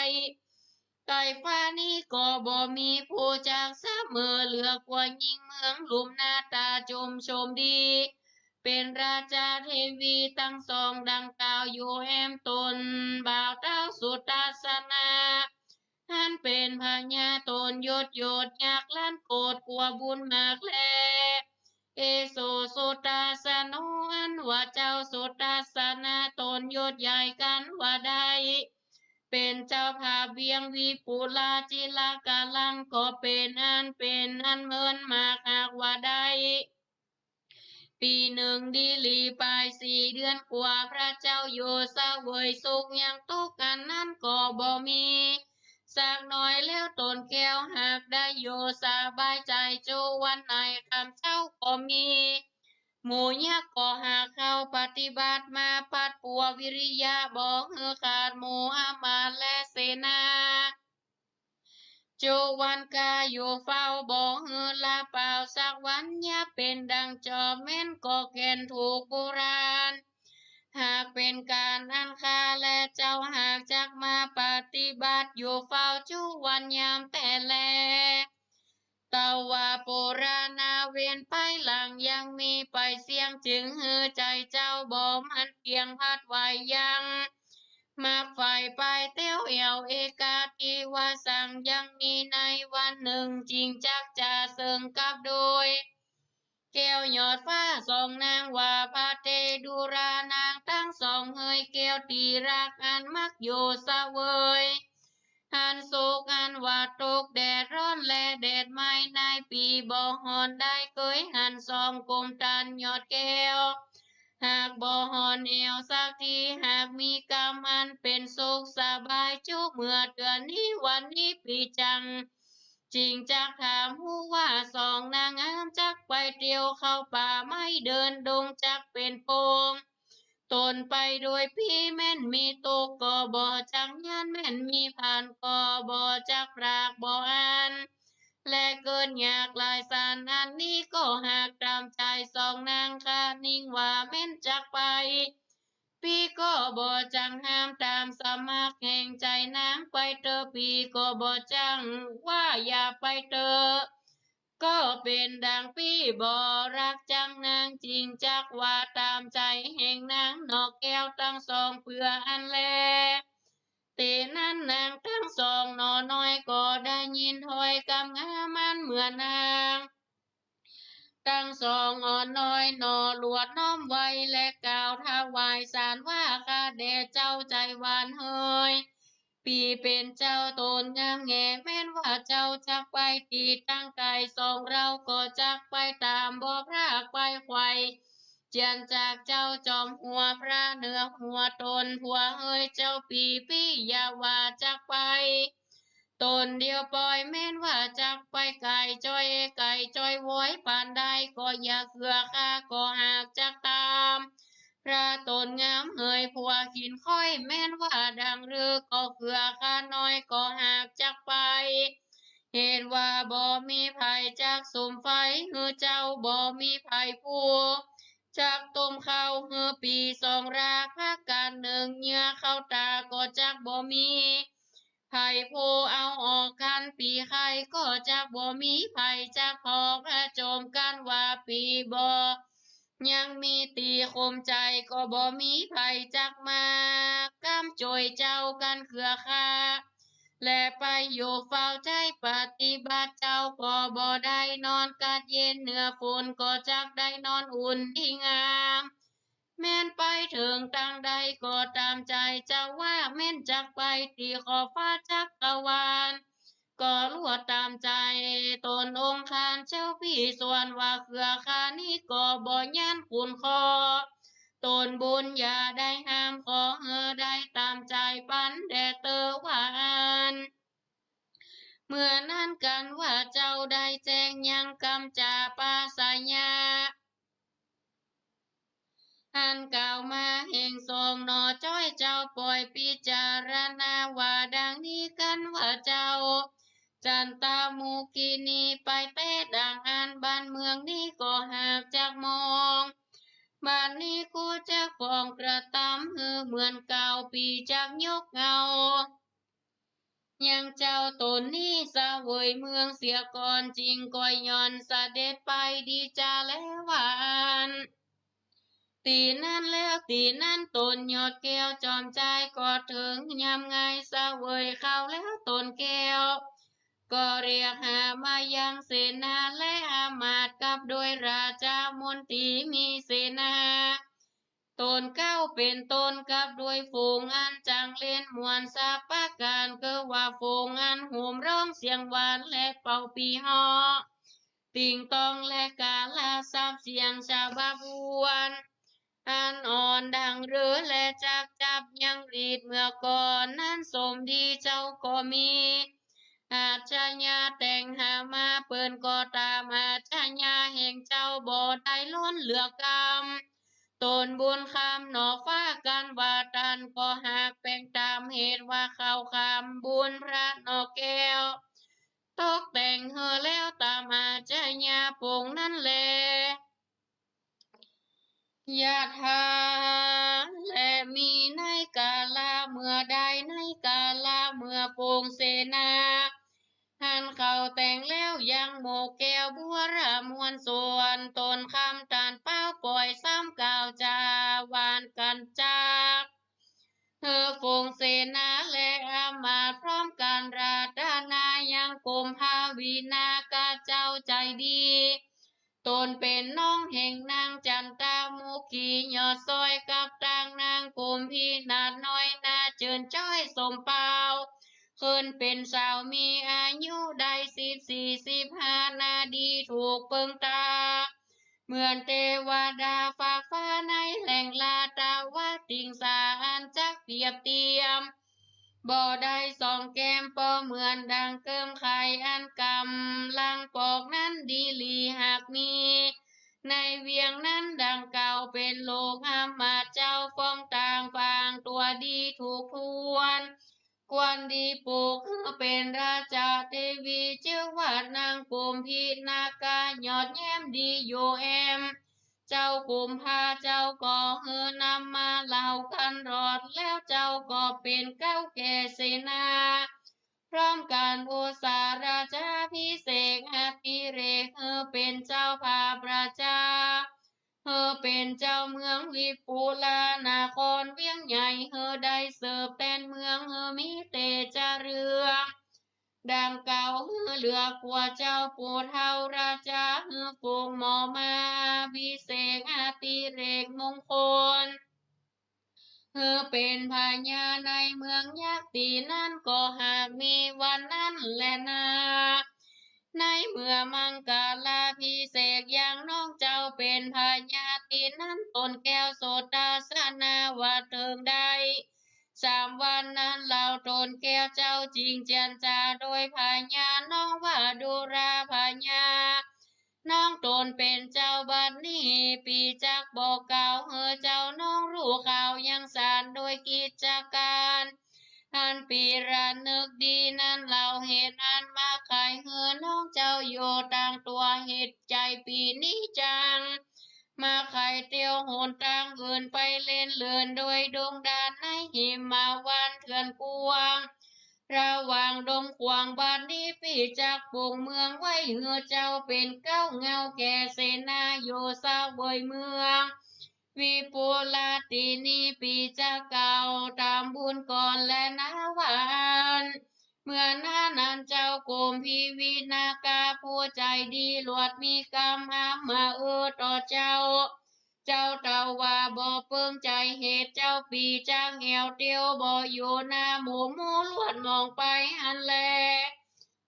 ไก่ฟ้านี้ก็บ่มีผู้จากเสมอเหลือกว่ายิ่งเมืองหลุมหน้าตาชมชมดี เป็นราชาเทวีตั้งสองดังกล่าวอยู่แอมตนบ่าวเต้าสุตาสนาท่านเป็นพญาตนยศยศยากล้านโกรธกลัวบุญมากแลเอโซโสตาสโนอันว่าเจ้าโสตาสนาตนยศใหญ่กันว่าใด เป็นเจ้าภาพเวียงวิปุลาจิลากาลังก็เป็นอันเมินมากหากว่าได้ปีหนึ่งดีหลีปลาย4 เดือนกว่าพระเจ้าอยู่เสวยสุขยังตกกันนั้นก็บ่มีสักหน่อยแล้วตนแก้วหากได้อยู่สบายใจจูวันไหนคำเจ้าก็มีหมู่ยักษ์ก็หากเข้าปฏิบัติมาปัดปัววิริยะบอกเฮือขาดหมู่อามาตย์และเสนาจูวันกาอยู่เฝ้าบอกเฮือลาเปล่าสักวันอย่าเป็นดังจอบแม่นก็แก่นถูกโบราณหากเป็นการอันคาและเจ้าหากจักมาปฏิบัติอยู่เฝ้าจูวันยามแต่แลตาว่าโบราณาเวียนไปหลังยังมีไปเสียงจึงฮือใจเจ้าบ่มันเพียงพัดไว้ยังมากฝ่ายไปเตี้ยวเอวเอกาทีว่าสั่งยังมีในวันหนึ่งจริงจักจะเสิงกับโดยแก้วยอดฟ้าสองนางว่าพาเตดูรานางทั้งสองเฮยแก้วตีรักอันมักอยู่เสวยหันโศกอันว่าตกแดดร้อนและแดดไม่ในปีบ่ฮอนได้เคยหันสองกลมตันยอดแก้วหากบ่ฮอนเอวสักทีหากมีกรรมอันเป็นสุขสบายจุเมื่อเดือนนี้วันนี้ปีจังจริงจักถามหูว่าสองนางงามจักไปเที่ยวเข้าป่าไม่เดินดงจักเป็นโปงตนไปโดยพี่แม่นมีตกก็บ่จักยันแม่นมีผ่านก็บ่จักปรากบ่อ่านและเกินอยากหลายสารอันนี้ก็หากตามใจสองนางคานิ่งว่าแม่นจักไปพี่ก็บ่จังห้ามตามสมัครแห่งใจนางไปเตอพี่ก็บ่จังว่าอย่าไปเตอก็เป็นดังพี่บ่รักจังนางจริงจักว่าตามใจแห่งนางนอกแก้วทั้งสองเพื่ออันแลตีนั้นนางทั้งสองนอน้อยก็ได้ยินถ้อยคำงามันเหมือนนางทั้งสองอ่อนน้อยนอหลวดน้อมไว้และกล่าวถวายสารว่าข้าแด่เจ้าใจหวานเฮยปีเป็นเจ้าตนงามแงแม้นว่าเจ้าจักไปตีตั้งกายสองเราก็จักไปตามบ่พรากไปไขว่เจียนจากเจ้าจอมหัวพระเหนือหัวตนผัวเฮยเจ้าปีพี่อย่าว่าจักไปตนเดียวปล่อยแม่นว่าจักไปไก่จ้อยโวยปานใดก็อย่าเขือข้าก็หากจักตามพระตนงามเฮยผัวกินค่อยแม่นว่าดังเรือก็เขือข้าน้อยก็หากจักไปเหตุว่าบ่มีภัยจากสุมไฟฮือเจ้าบ่มีภัยผู้จากต้มข้าวฮือปีสองราพักการหนึ่งเหงื่อเข้าตาก็จักบ่มีไผ่ผู้เอาออกกันปีไข่ก็จักบ่มีไผ่จักพอพระโจมกันว่าปีบ่ยังมีตีคมใจก็บ่มีไผ่จักมากำจอยเจ้ากันเครือข่าและไปอยู่เฝ้าใจปฏิบัติเจ้าก็บ่ได้นอนกัดเย็นเหนือฝนก็จักได้นอนอุ่นที่งามแม่นไปถึงตั้งใดก็ตามใจเจ้าว่าแม่นจักไปตีขอบฟ้าจักรวาลก็ลวดตามใจตนองค์คานเจ้าพี่ส่วนว่าเครือข่านี้ก็บ่ยันคุณคอตนบุญอย่าได้ห้ามขอได้ตามใจปันแด่เตอวานเมื่อนั้นกันว่าเจ้าได้แจ้งยังกำจาปาสายาอันกล่าวมาแห่งทรงหนอจ้อยเจ้าปล่อยพิจารณาว่าดังนี้กันว่าเจ้าจันตามูกินีไปเต้ดังอันบ้านเมืองนี้ก็หากจากมองบ้านนี้กูจะฟ้องกระตำฮือเหมือนเก่าปีจากยกเงายังเจ้าตนนี้สะเวยเมืองเสียก่อนจริงก็ย้อนเสด็จไปดีจาแล้วหวานตีนั้นแล้วตีนั้นตนยอดแก้วจอมใจก็ถึงยามไงสะเวยเข้าแล้วตนแก้วก็เรียกหามายังเสนาและอามาตย์กับโดยราชามนตรีมีเสนาต ตนเก้าเป็นตนกับด้วยฝูงอันจังเล่นมวนสาปาการเกิว่าฝูงอันโหมร้องเสียงหวานและเป่าปีฮอติงตองและกาลาซับเสียงชาวบาบวนอันอ่อนดังเรือและจับยังรีดเมื่อก่อนนั้นสมดีเจ้าก็มีอาชญาแต่งหามาเปิ้นก็ตามอาชญาแห่งเจ้าบ่ได้ล้นเหลือกรรมตนบุญคำหนอกฟ้ากันว่าตันก็หากแปลงตามเหตุว่าเขาคำบุญพระนอกแก้วตกแต่งเฮอแล้วตามอาชญาปงนั่นแลยะถาและมีในกาลาเมื่อใดในกาลาเมื่อโปงเสนาหันเขาแต่งแล้วยังโมกแก้วบัวรามวนส่วนตนคำตานเป้าปล่อยซ้ำกาวจาวานกันจากเธอฟงเสนาและอามาตย์พร้อมกันราดานายังกรมภาวีนากาเจ้าใจดีตนเป็นน้องแห่งนางจันตามุขียอดซอยกับตางนางกรมพี่นาดน้อยนาเจิญจ้อยสมเปล่าคืนเป็นสาวมีอายุได้14-15นาดีถูกเปิงตาเหมือนเทวดาฝากฟ้าในแหล่งลาตาวาติงสาอันจักเปรียบเทียมบ่ได้สองแก้มปอเหมือนดังเกิมไข่อันกำลังปอกนั้นดีลีหากมีในเวียงนั้นดังเก่าเป็นโลกหามาเจ้าฟ้องต่างฟางตัวดีถูกทวนควรดีปลูกเป็นราชาเทวีเจ้าวาดนางกุมพีนากายอดแย้มดีโยแอมเจ้ากุมพาเจ้าก็เฮือนำมาเล่ากันรอดแล้วเจ้าก็เป็นเก้าแก่เสนาพร้อมการโอสาราชาพิเศษอภิเรกเป็นเจ้าภาพราชาเป็นเจ้าเมืองวิปูลานาครเวียงใหญ่ได้เสิร์ฟแทนเมืองมีเตจาเรืองดังเก่าเหลือกว่าเจ้าปู่เท่าราชาฝูงหมอมาวิเศษอาติเรกมงคลเป็นพญาในเมืองยักษ์ตีนั้นก็หากมีวันนั้นแลนาในเมื่อมังกาลาพิเศษอย่างน้องเจ้าเป็นพญาตีนั้นตนแก้วโสดาสนาว่าเทิงได้3 วันนั้นเหล่าตนแก้วเจ้าจริงเจียนจาโดยพญาน้องว่าดูราพญาน้องตนเป็นเจ้าบัดนี้ปีจักบอกเก่าเจ้าน้องรู้ข่าวยังสารโดยกิจการอันปีรันนึกดีนั้นเราเหตุอันมาขายน้องเจ้าโยต่างตัวเหตุใจปีนี้จังมาไข่เตียวโหนต่างอื่นไปเล่นเลือนโดยดงดานในหิมาวันเถื่อนกวางระหว่างดงขวางบ้านนี้พี่จากปวงเมืองไว้เจ้าเป็นเก้าเงาแก่เสนาโยสาวเวยเมืองวิปุลาตินีปีจากเก่าตามบุญก่อนและนาวันเมื่อหน้านั้นเจ้าโกมพีวินากาผู้ใจดีหลวดมีกรรมหามาต่อเจ้าเจ้าเต่าว่าบ่เปิงใจเหตุเจ้าปีจางแอวเตียวบ่อยู่หน้าหมู่ลวดมองไปหันแล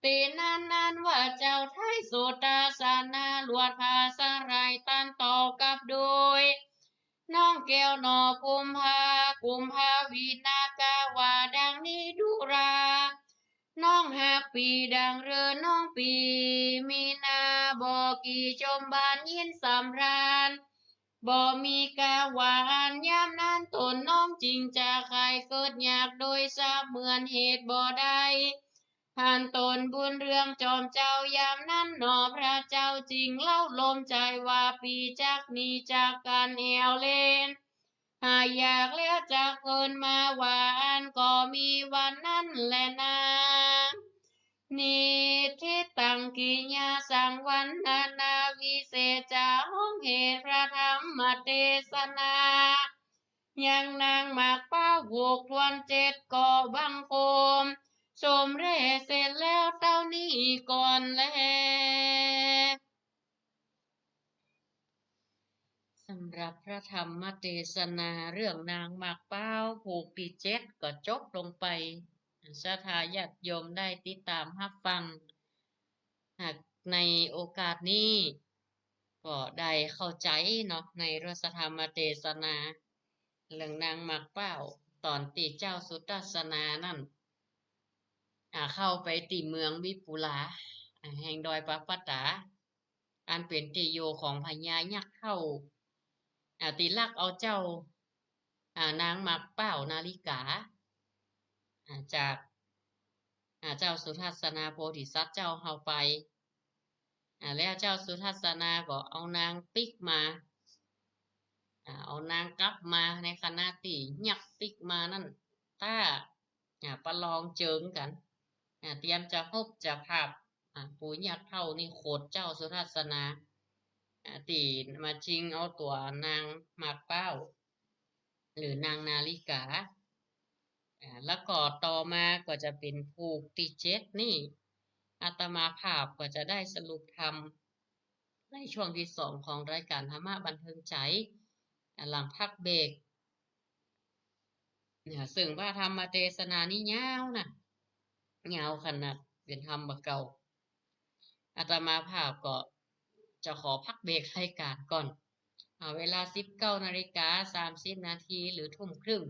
ตีนั้นว่าเจ้าไทยโสตาสานาลวดภาษาไรตันต่อกับโดยน้องแก้วหนอกุมภาวีนากาวาดังนี้ดุราน้องหากปีดังเรือน้องปีมีนาบอกีชมบานยินสำราญบ่มีกาหวานยามนั้นตนน้องจริงจะใครเกิดอยากโดยทราบเหมือนเหตุบ่ได้ผ่านตนบุญเรื่องจอมเจ้ายามนั้นหนอพระเจ้าจริงเล่าลมใจว่าปีจากนี้จากการแอวเล่นหากอยากเลี้ยจากเกินมาหวานก็มีวันนั้นแหละนะนิทิตังกิญาสังวันนาวิเศษจาห้องเหตุพระธรรมเทศนายังนางหมากป้าโวกทวน7ก่อบังคมชมเร่เสร็จแล้วเต้านี้ก่อนแลสำ รับพระธรรมเทศนาเรื่องนางหมากเป้าผูกที่7ก็จบลงไปศรัทธาญาติโยมได้ติดตามรับฟังหากในโอกาสนี้ก็ได้เข้าใจเนาะในรสธรรมเทศนาเรื่องนางหมากเป้าตอนที่เจ้าสุทัศนานั่นเข้าไปตีเมืองวิปุลาแห่งดอยปะปะตาอันเป็นที่อยู่ของพญายักษ์เข้าตีลักเอาเจ้านางหมากเป้านาฬิกาจากเจ้าสุทัศนาโพธิสัตว์เจ้าเฮาไปแล้วเจ้าสุทัศนาก็เอานางปิกมาเอานางกลับมาในขณะที่ยักษ์ปิกมานั่นถ้าประลองเจิงกันเตรียมจะพบจะภาพปู่ยักษ์เท่านี่โคดเจ้าสุทัศนาตีมาชิงเอาตัวนางหมากเป้าหรือนางนาฬิกาแล้วก็ต่อมาก็จะเป็นผูกที่7นี่อาตมาภาพก็จะได้สรุปธรรมในช่วงที่2ของรายการธรรมะบันเทิงใจหลังพักเบรกซึ่งว่าธรรมเทศนานี่ยาวนะยาวขนาดเป็นธรรมบะเก่าอาตมาภาพก็จะขอพักเบรกรายการก่อนเวลา 19:30 นาทีหรือทุ่มครึ่ง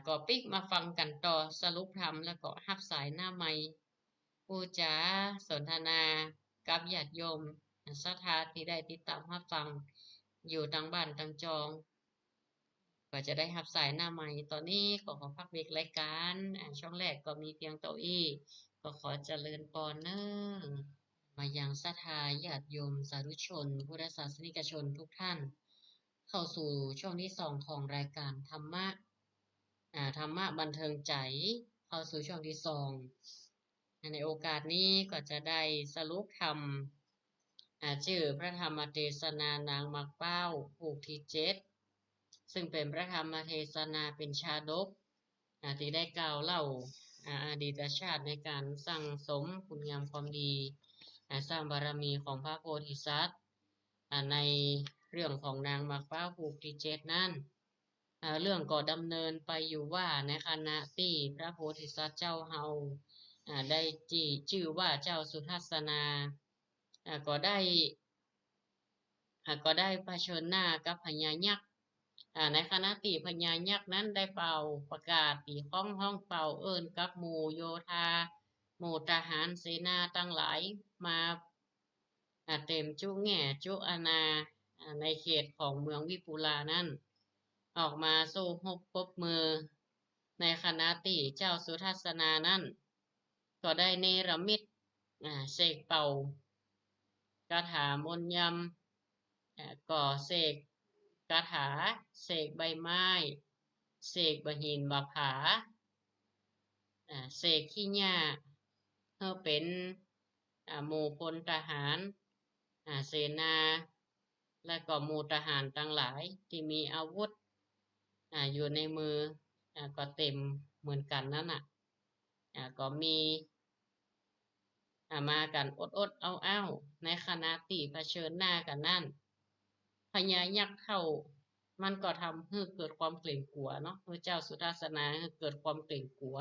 ก็ปิกมาฟังกันต่อสรุปธรรมแล้วก็รับสายหน้าไมค์ผู้จ๋าสนทนากับญาติโยมศรัทธาที่ได้ติดตามรับฟังอยู่ทางบ้านทางจองก็จะได้รับสายหน้าไมค์ตอนนี้ขอพักเบรกรายการช่วงแรกก็มีเพียงเก้าอี้ก็ขอเจริญพรเนอมายังศรัทธาญาติโยมสาธุชนพุทธศาสนิกชนทุกท่านเข้าสู่ช่วงที่2ของรายการธรรมะบันเทิงใจเข้าสู่ช่วงที่2ในโอกาสนี้ก็จะได้สรุปธรรมชื่อพระธรรมเทศนานางหมากเป้าผูกที่7ซึ่งเป็นพระธรรมเทศนาเป็นชาดกที่ได้กล่าวเล่าอดีตชาติในการสั่งสมคุณงามความดีสร้างบารมีของพระโพธิสัตว์ในเรื่องของนางหมากเป้าผูกที่7นั้นเรื่องก็ดำเนินไปอยู่ว่าในขณะที่พระโพธิสัตว์เจ้าเฮาได้ชื่อว่าเจ้าสุทัศนาก็ได้เผชิญหน้ากับพญายักษ์ในขณะที่พญายักษ์นั้นได้เป่าประกาศตีห้องเป่าเอิ้นกับหมู่โยธาหมู่ทหารเสนาตั้งหลายมาเต็มจุแง่จุอาณาในเขตของเมืองวิปุลานั้นออกมาสู้รบปรบมือในขณะที่เจ้าสุทัศนานั้นก็ได้เนรมิตเสกเป่ากถามนต์ยำก่อเสกคาถาเสกใบไม้เสกบหินบผาเสกขี้หญ้าเพื่อเป็นหมู่พลทหารเสนาและก็หมู่ทหารทั้งหลายที่มีอาวุธอยู่ในมือก็เต็มเหมือนกันนั่นน่ะก็มีมากันอดเอาในขณะที่เผชิญหน้ากันนั่นพญายักษ์เข้ามันก็ทำให้เกิดความเกรงกลัวเนาะพระเจ้าสุทัศนาเกิดความเกรงกลัว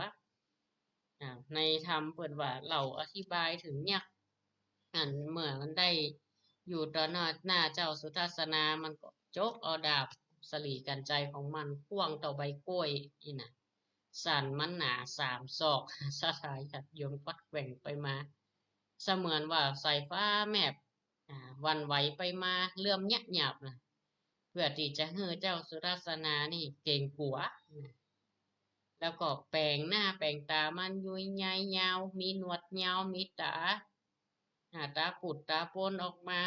ในธรรมเปิดว่าเราอธิบายถึงยักษ์เมื่อมันได้อยู่ต่อหน้าเจ้าสุทัศนามันก็จกเอาดาบสลีกันใจของมันพ่วงต่อใบกล้วยนี่นะสั่นมันหนา3 ศอกสลายจัดโยมวัดแกว่งไปมาเสมือนว่าสายฟ้าแมบวันไหวไปมาเลื่อมยักหยาบนะเพื่อที่จะให้เจ้าสุทัศนานี่เก่งกลัวแล้วก็แปลงหน้าแปลงตามันยุยใหญ่ยาวมีหนวดยาวมีตาปุดตาปนออกมา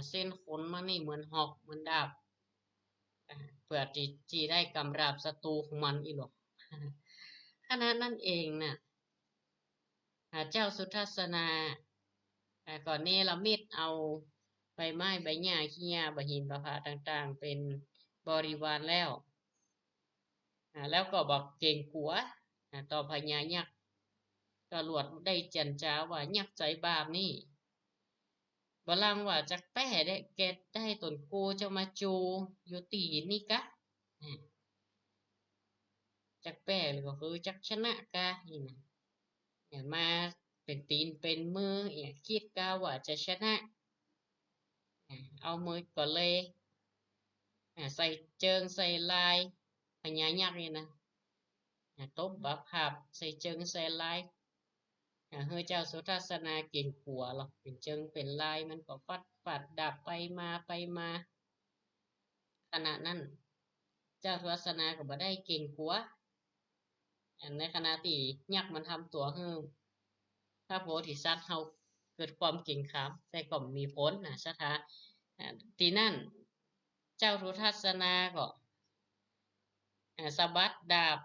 เส้นขนมันนี่เหมือนหอกเหมือนดาบเพื่อจีได้กำราบศัตรูของมันอีหรอกขณะนั้นเองน่ะเจ้าสุทัศนาก่อนเนรมิตเอาใบไม้ใบหญ้าขี้หญ้าใบหินประภาต่างๆเป็นบริวารแล้วก็บอกเก่งกัวต่อพญายักษ์ก็หลวดได้จันจ้าว่ายักษ์ใจบาปนี่ บลังว่าจักแป้ได้เกตได้ตนกูจะมาจูอยู่ตีนี่กะอ่าจักแป้หรือก็คือจักชนะกะนี่นะอย่ามาเป็นตีนเป็นมืออย่าคิดกะว่าจะชนะเอามือก็เลยใส่เจิงใส่ลายพญายักษ์นี่นะตบบับหับใส่เจิงใส่ลายเฮ้ยเจ้าสุทัศนาเก่งขัวหรอกเป็นเจิงเป็นลายมันก็ฟัดฟัดดับไปมาไปมาขณะนั้นเจ้าสุทัศนาก็บ่ได้เก่งขัวในขณะที่ยักษ์มันทำตัวให้พระโพธิสัตว์เฮาเกิดความเก่งขามแต่ก็มีผลนะสถาทีนั่นเจ้าสุทัศนาก็สะบัดดาบ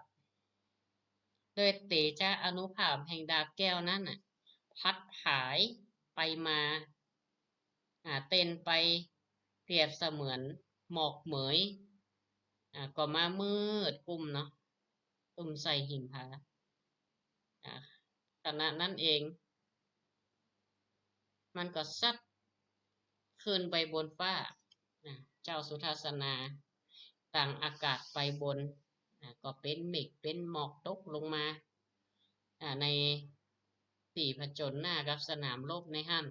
ด้วยเตชะอนุภาพแห่งดาบแก้วนั้นน่ะพัดหายไปมาเต้นไปเปรียบเสมือนหมอกเหมยก็มามืดกุมเนาะตุ่มใส่หินผาขณะนั้นเองมันก็ซัดขึ้นไปบนฟ้าเจ้าสุทัศนาต่างอากาศไปบนก็เป็นเมฆเป็นหมอกตกลงมาในสี่ผจญหน้ากับสนามรบในฮั่น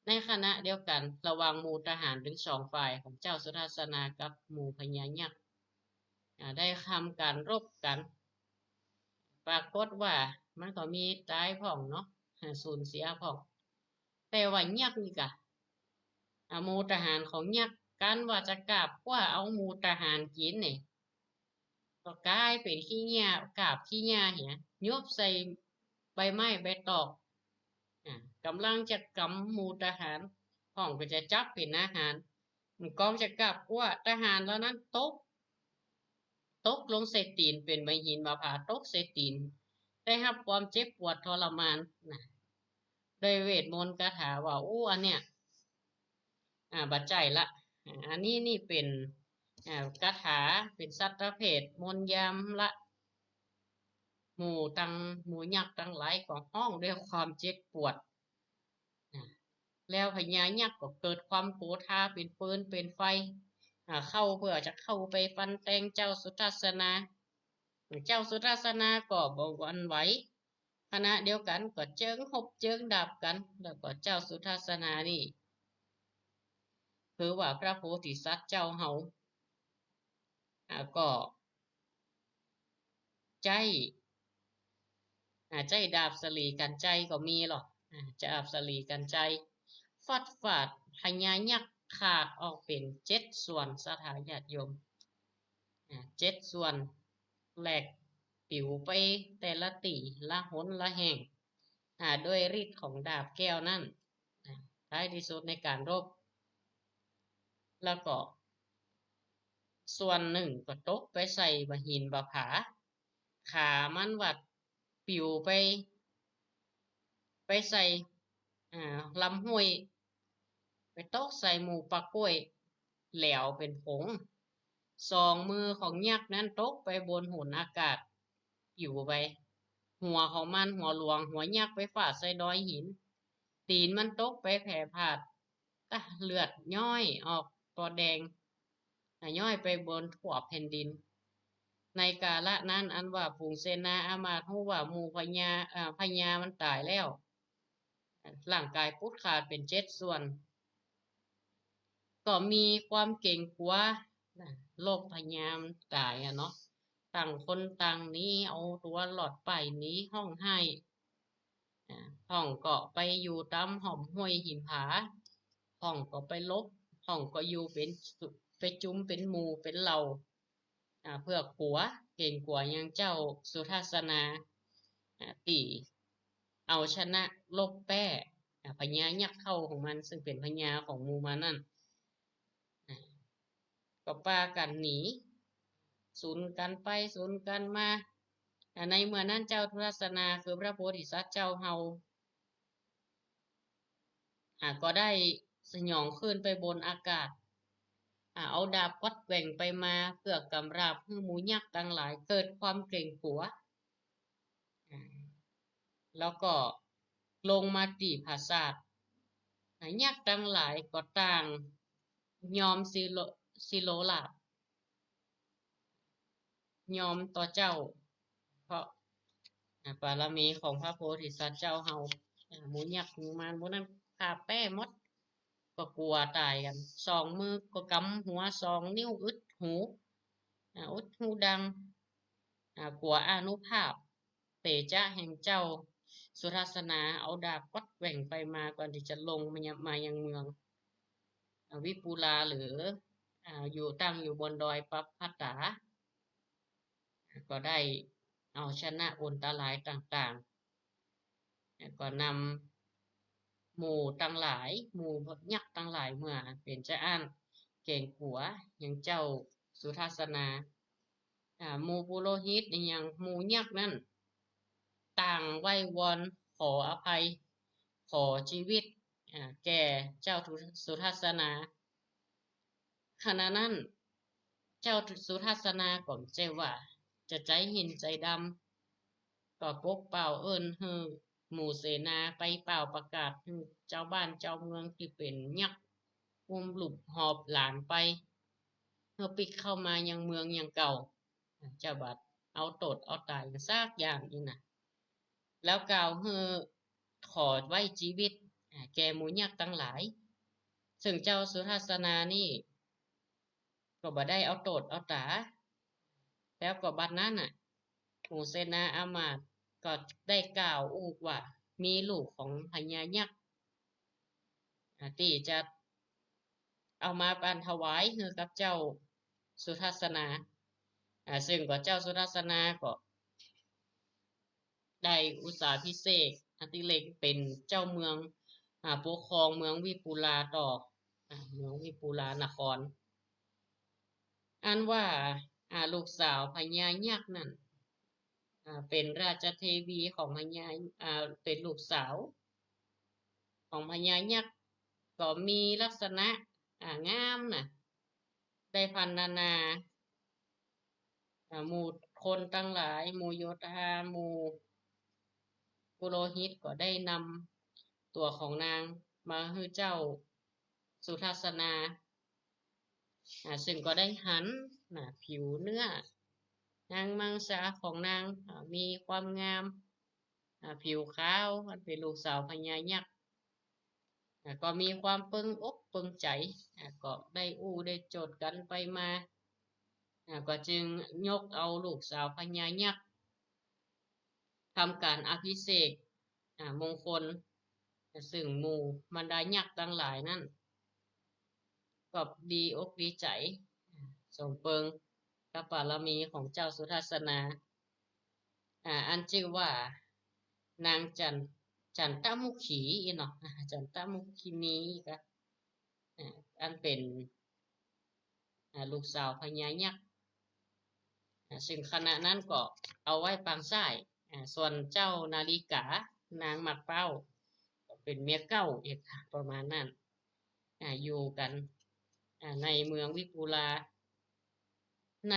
ในขณะเดียวกันระหว่างหมู่ทหารถึงสองฝ่ายของเจ้าสุทัศนากับหมู่พญายักษ์ได้ทำการรบกันปรากฏว่ามันก็มีตายพ่องเนาะสูญเสียพ่องแต่ว่ายักษ์นี่กะหมู่ทหารของยักษ์การว่าจะกราบว่าเอาหมู่ทหารกินนี่ก็กลายเป็นขี้หญ้ากราบขี้หญ้าเหี้ยยบใส่ใบไม้ใบตอกกำลังจะกำหมู่ทหารพ่องก็จะจับเป็นอาหารกองจะกราบว่าทหารแล้วนั้นตกลงใส่ตีนเป็นใบหินมาผ่าตกใส่ตีนได้รับความเจ็บปวดทรมานนะโดยเวทมนต์คาถาว่าอู้อันเนี้ยบัดใจละอันนี้นี่เป็นคาถาเป็นสัตว์ประเภทมนต์ยามละหมู่ยักษ์ทั้งหลายก็ห้องด้วยความเจ็บปวดแล้วพญายักษ์ก็เกิดความโกธาเป็นปืนเป็นไฟเข้าเพื่อจะเข้าไปฟันแทงเจ้าสุทัศนาเจ้าสุทัศนาก็บ่หวั่นไหวขณะเดียวกันก็เจิงหบเจิงดาบกันแล้วก็เจ้าสุทัศนานี่คือว่าพระโพธิสัตว์เจ้าเฮาก็ใจใจดาบสลีกันใจก็มีหรอกจะดาบสลีกันใจฟัดฟาดพญายักษ์ขาดออกเป็น7 ส่วนสถาญาติโยม7 ส่วนแหลกปิวไปแต่ละตีละหนละแห่งด้วยฤทธิ์ของดาบแก้วนั่นท้ายที่สุดในการรบแล้วก็ส่วนหนึ่งก็ตกไปใส่บะหินบะผาขามันวัดปิวไปใส่ลำห้วยไปตกใส่หมู่ปักกล้วยแหลวเป็นผง2 มือของยักษ์นั้นตกไปบนหุ่นอากาศปิวไปหัวของมันหัวหลวงหัวยักษ์ไปฟาดใส่ดอยหินตีนมันตกไปแผ่ผาดเลือดย่อยออกตัวแดงย่อยไปบนทั่วแผ่นดินในกาละนั้นอันว่าฝูงเสนาอามาตย์รู้ว่าหมู่พญามันตายแล้วร่างกายพุดขาดเป็น7 ส่วนก็มีความเก่งกลัวโลกพญามตายเนาะต่างคนต่างนี้เอาตัวหลอดไปนี้ห้องให้ห้องก็ไปอยู่ตามห่อมห้วยหิมผาห้องก็ไปลบห้องก็อยู่เป็นไปจุ้มเป็นหมู่เป็นเหล่าเพื่อขัวเก่งกว่ายังเจ้าสุทัศนาตีเอาชนะโลกแป้พญายักษ์เข้าของมันซึ่งเป็นพญาของหมู่มานั่นก็ปากันหนีสูญกันไปสูญกันมาในเมื่อนั้นเจ้าสุทัศนาคือพระโพธิสัตว์เจ้าเฮาก็ได้สยองขึ้นไปบนอากาศเอาดาบวัดแกว่งไปมาเพื่อกำราบให้หมูยักษ์ทั้งหลายเกิดความเกรงกลัวแล้วก็ลงมาตีปราสาท ยักษ์ทั้งหลายก็ต่างยอมสิโลลาภยอมต่อเจ้าเพราะบารมีของพระโพธิสัตว์เจ้าเฮาหมูยักษ์หมูมารพวกนั้นฆ่าแป้หมดก็กลัวตายกันสองมือก็กำหัวสองนิ้วอึดหูอึดหูดังกลัวอานุภาพเตจะแห่งเจ้าสุทัศนาเอาดาบวัดแกว่งไปมาก่อนที่จะลงมายังเมืองวิปูลาหรืออยู่ตั้งอยู่บนดอยปัปพัตตาก็ได้เอาชนะอุนตรายต่างๆก็นำหมู่ตั้งหลายหมู่ยักษ์ตั้งหลายเมื่อเป็นเจ้าอ้านเก่งขัวอย่างเจ้าสุทัศนาหมู่ปุโรหิตอย่างหมู่ยักษ์นั้นต่างไหว้วอนขออภัยขอชีวิตแก่เจ้าสุทัศนาขณะนั้นเจ้าสุทัศนาก็เจว่าจะใจหินใจดำก็ปกเป่าเอิ้นฮือหมู่เสนาไปเป่าประกาศฮือเจ้าบ้านเจ้าเมืองที่เป็นยักษ์อุ้มหลุบหอบหลานไปเพื่อปิกเข้ามายังเมืองยังเก่าเจ้าบัดเอาโตดเอาตายซากอย่างนี้นะแล้วกล่าวฮือขอไว้ชีวิตแก่หมู่ยักษ์ทั้งหลายซึ่งเจ้าสุทัศนานี่ก็บ่ได้เอาโตดเอาตาแล้วก็บัดนั้นน่ะหมู่เสนาอามาตย์ก็ได้กล่าวอูกว่ามีลูกของพญายักษ์ที่จะเอามาปานถวายให้กับเจ้าสุทัศนาซึ่งก็เจ้าสุทัศนาก็ได้อุตสาพิเศษอติเล็กเป็นเจ้าเมืองปกครองเมืองวิปูลาต่อเมืองวิปูลานครอันว่าลูกสาวพญายักษ์นั่นเป็นราชเทวีของพญาเป็นลูกสาวของพญายักษ์ก็มีลักษณะงามน่ะได้พันนาหมู่คนตั้งหลายหมู่โยธาหมู่ปุโรหิตก็ได้นำตัวของนางมาให้เจ้าสุทัศนาซึ่งก็ได้หันผิวเนื้อนางมังสาของนางมีความงามผิวขาวมันเป็นลูกสาวพญายักษ์ก็มีความปึงอกปึงใจก็ได้อู้ได้โจทย์กันไปมาก็จึงยกเอาลูกสาวพญายักษ์ทำการอภิเษกมงคลซึ่งหมู่บรรดายักษ์ทั้งหลายนั่นก็ดีอกดีใจสมเปิงกับบารมีของเจ้าสุทัศนาอันชื่อว่านางจันตมุขีเนาะจันตมุขีนีก็อันเป็นลูกสาวพญายักษ์ซึ่งขณะนั้นก็เอาไว้ปางซ้ายส่วนเจ้านาฬิกานางหมักเป้าเป็นเมียเก้าอีกประมาณนั้นอยู่กันในเมืองวิปูลาใน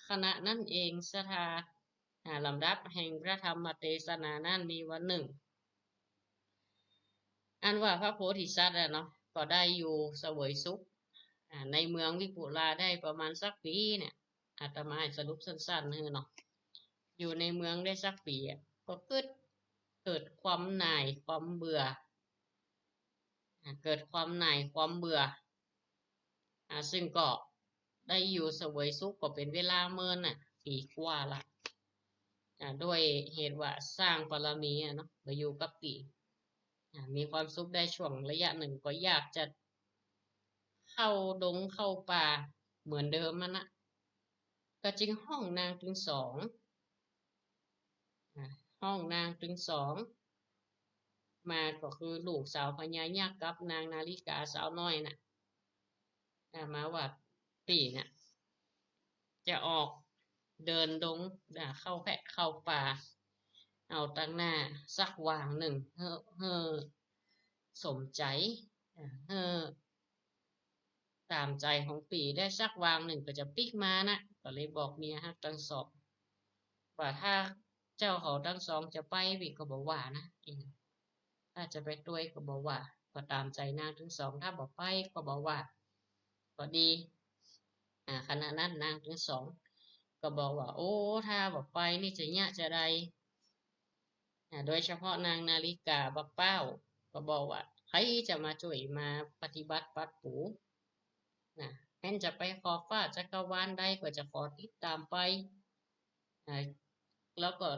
ขณะนั้นเองสถาลำดับแห่งพระธรรมเทศนานั้นมีวันหนึ่งอันว่าพระโพธิสัตว์เนาะก็ได้อยู่เสวยสุขในเมืองวิปุลาได้ประมาณสักปีเนี่ยอาตมาสรุปสั้นๆเนาะอยู่ในเมืองได้สักปีก็เกิดความหน่ายความเบื่อเกิดความหน่ายความเบื่อซึ่งก็ได้อยู่เสวยสุขก็เป็นเวลาเมินปีกว่าละด้วยเหตุว่าสร้างบารมีเนาะมาอยู่กับปีมีความสุขได้ช่วงระยะหนึ่งก็อยากจะเข้าดงเข้าป่าเหมือนเดิมนะก็จึงห้องนางถึงสองห้องนางถึงสองมาก็คือลูกสาวพญายักษ์กับนางนาฬิกาสาวน้อยน่ะมาว่าปีน่ะจะออกเดินดงเข้าแพะเข้าป่าเอาตั้งหน้าสักวางหนึ่งเฮ้อสมใจเฮ้อตามใจของปีได้สักวางหนึ่งก็จะปิกมานะก็เลยบอกเมียฮักทั้งสองว่าถ้าเจ้าเขาทั้งสองจะไปปีก็บอกว่านะถ้าจะไปด้วยก็บอกว่า ก็ตามใจนางทั้งสองถ้าบอกไปก็บอกว่าก็ดีขณะนั้นนางทั้งสองก็บอกว่าโอ้ถ้าบอกไปนี่จะยะจะใดโดยเฉพาะนางนาฬิกาบักเป้าก็บอกว่าใครจะมาช่วยมาปฏิบัติปัดปูนะแม้นจะไปขอฟ้าจักรวาลใดก็จะขอติดตามไปอ่าแล้วก็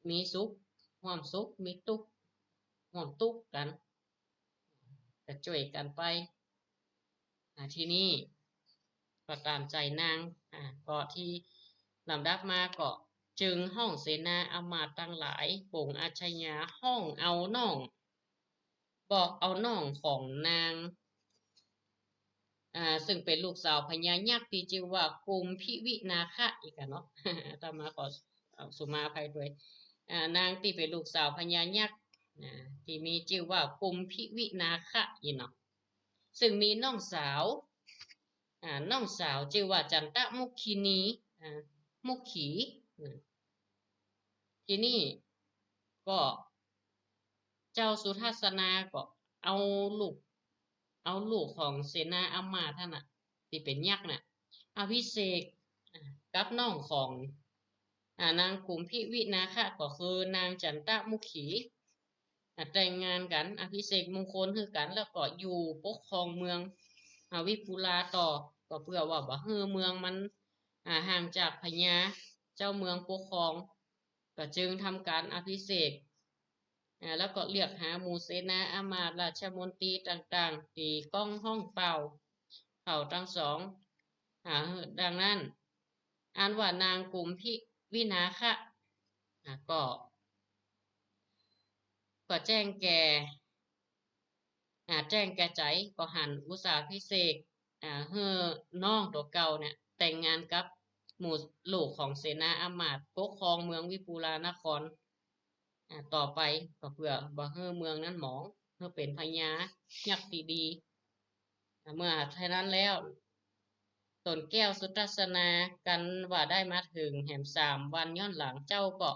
มีสุขร่วมสุขมีทุกข์ร่วมทุกข์กันก็ช่วยกันไปทีนี้ก็ตามใจนางก็ที่ลำดับมาก็จึงห้องเสนาอำมาตย์ทั้งหลายปงอาชญาห้องเอาน้องบอกเอาน้องของนางซึ่งเป็นลูกสาวพญายักษ์ที่ชื่อว่ากุมพิวินาคะอีกอะเนาะ อาตมาขอสุมาภัยด้วยนางที่เป็นลูกสาวพญายักษ์ที่มีชื่อว่ากุมพิวินาคะอีเนาะซึ่งมีน้องสาวน้องสาวชื่อว่าจันตะมุขีนีมุขีที่นี่ก็เจ้าสุทัศนาก็เอาลูกเอาลูกของเสนาอามาตย์ท่านน่ะที่เป็นยักษ์น่ะอภิเษกกับน้องของนางกุมพิวินาคะก็คือนางจันตะมุขีแต่งงานกันอภิเษกมงคลคือกันแล้วก็อยู่ปกครองเมืองวิปุลาต่อก็เพื่อว่าบ่ให้เมืองมันห่างจากพญาเจ้าเมืองปกครองก็จึงทำการอภิเษกแล้วก็เรียกหาหมู่เสนาอามาตย์ราชมนตรีต่างๆตีก้องห้องเป่าเขาทั้งสองดังนั้นอ่านว่านางกุมพิวินาคะก็แจ้งแก่ใจก็หันอุตสาพิเศษเฮือน้องตัวเก่าเนี่ยแต่งงานกับหมู่ลูกของเสนาอามาตย์ปกครองเมืองวิปูลานครต่อไปก็เพื่อบ่ให้เมืองนั้นหมองเพื่อเป็นพญายักษ์ดีเมื่อเท่านั้นแล้วตนแก้วสุทัศนากันว่าได้มาถึงแหม3 วันย้อนหลังเจ้าก็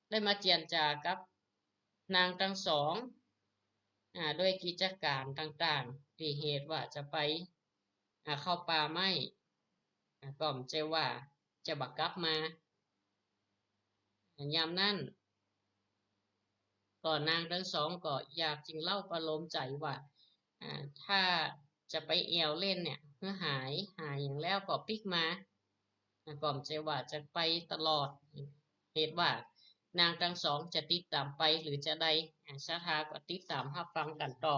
ได้มาเจียนจากับนางทั้งสองด้วยกิจการต่างๆที่เหตุว่าจะไปเข้าป่าไม้ก็มเจว่าจะบักกลับมายามนั้นก่อนนางทั้งสองก็อยากจึงเล่าประโลมใจว่าถ้าจะไปเอวเล่นเนี่ยเพื่อหายอย่างแล้วก็ปิกมาก่อมเจว่าจะไปตลอดเหตุว่านางทั้งสองจะติดตามไปหรือจะได้สถาก็ติดตามรับฟังกันต่อ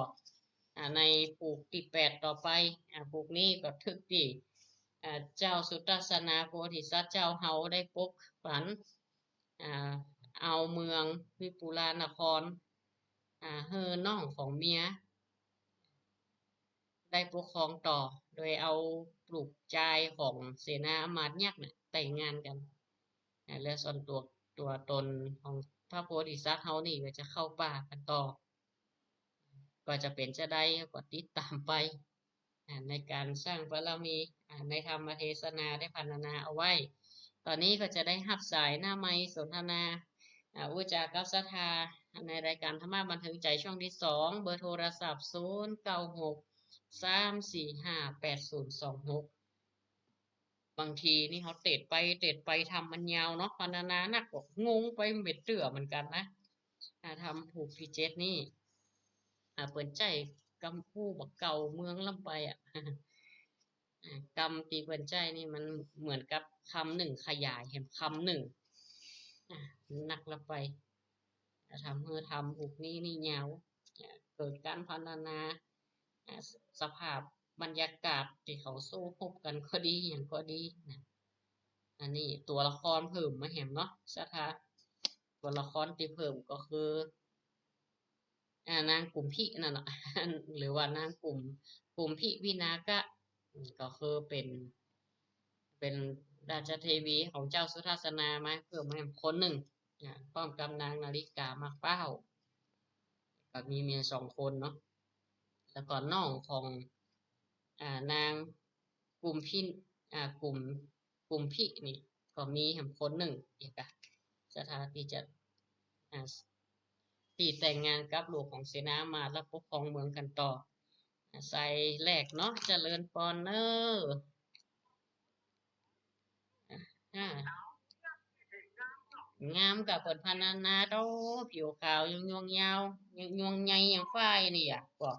ในปลูกที่8ต่อไปปลูกนี้ก็ทึกที่เจ้าสุทัศนาโพธิสัตว์เจ้าเฮาได้ปกฝันเอาเมืองวิปุลานครเฮอน้องของเมียได้ปกครองต่อโดยเอาปลูกใจของเสนาอมาตย์ยักษ์เนี่ยแต่งงานกันและส่วนตัวตนของพระโพธิสัตว์เฮานี่ก็จะเข้าป่ากันต่อก็จะเป็นจะได้ก็ติดตามไปในการสร้างบารมีในธรรมเทศนาได้พรรณนาเอาไว้ตอนนี้ก็จะได้รับสายหน้าไมค์สนทนาอุจากับศรัทธาในรายการธรรมะบันเทิงใจช่วงที่2เบอร์โทรศัพท์0963458026บางทีนี่เขาเตะไปทำมันยาวเนาะพรรณนานักก็งงไปเม็ดเตื่อเหมือนกันนะทำผูกพีเจ็ดนี่เปิดใจกำผู้บักเก่าเมืองลำไปกำตีเปิดใจนี่มันเหมือนกับคำหนึ่งขยายเห็นคำหนึ่งนักละไปทำทำผูกนี่ยาวเกิดการพัฒนาสภาพบรรยากาศที่เขาสู้พบกันก็ดีอย่างก็ดีนะอันนี้ตัวละครเพิ่มมาเห็นเนาะสถาตัวละครที่เพิ่มก็คือนางกลุ่มพินั่นแหละหรือว่านางกลุ่มพิวินากะก็คือเป็นราชเทวีของเจ้าสุทัศนามาเพิ่มมาคนหนึ่งพร้อมกับนางนาฬิกามาเป้าก็มีเมีย2 คนเนาะแล้วก็น้องของนางกลุ่มพิกลุ่มพินี่ก็มีคนหนึ่งอีกสถานที่จะ ที่แต่งงานกับลูกของเสนามาและปกครองเมืองกันต่อใส่แรกเนาะเจริญพรเนออ่างามกับเปิดพนานาโตผิวขาวยังยวงยาวยังยวงใหญ่ยังฝ้ายนี่อ่ะบอก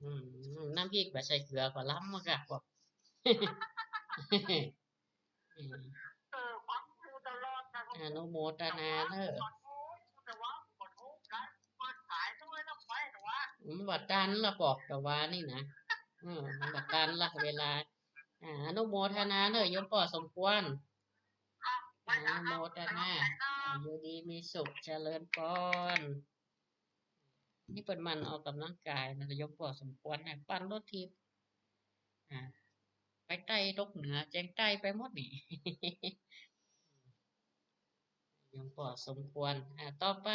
อืมน้ำพริกแบบใส่เกลือก็ล้ำมากอะบอกอนุโมทนาเนอะมันบัดตันละบอกแต่ว่านี่นะมันบัดตันละเวลาอนุโมทนาเนอะโยมพ่อสมควรอนุโมทนาอยู่ดีมีสุขเจริญพรนี่เปิดมันออกกำลังกายนะโยมพ่อสมควรนะปั่นรถทิพย์อ่าไปใต้ตกเหนือแจ้งใต้ไปหมดนี่ โยมพ่อสมควรต่อไป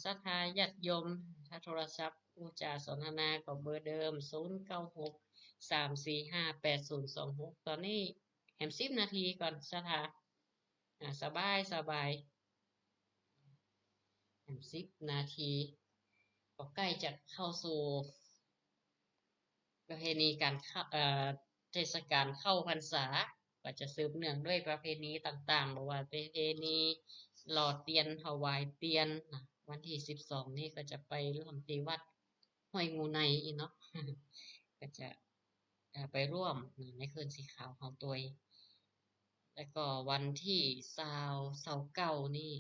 ศรัทธาญาติโยมถ้าโทรศัพท์อุจาสนทนากับเบอร์เดิม0963458026ตอนนี้แหม10 นาทีก่อนศรัทธาสบายสบายแหม10 นาทีก็ใกล้จะเข้าสู่ประเพณีการเข้าเทศกาลเข้าพรรษาก็จะสืบเนื่องด้วยประเพณีต่างๆบอกว่าประเพณีหล่อเทียนถวายเทียนวันที่12นี่ก็จะไปร่วมที่วัดห้วยงูในอีกเนาะ ก็จะไปร่วมในคืนสีขาวของตัวเองแล้วก็วันที่29นี่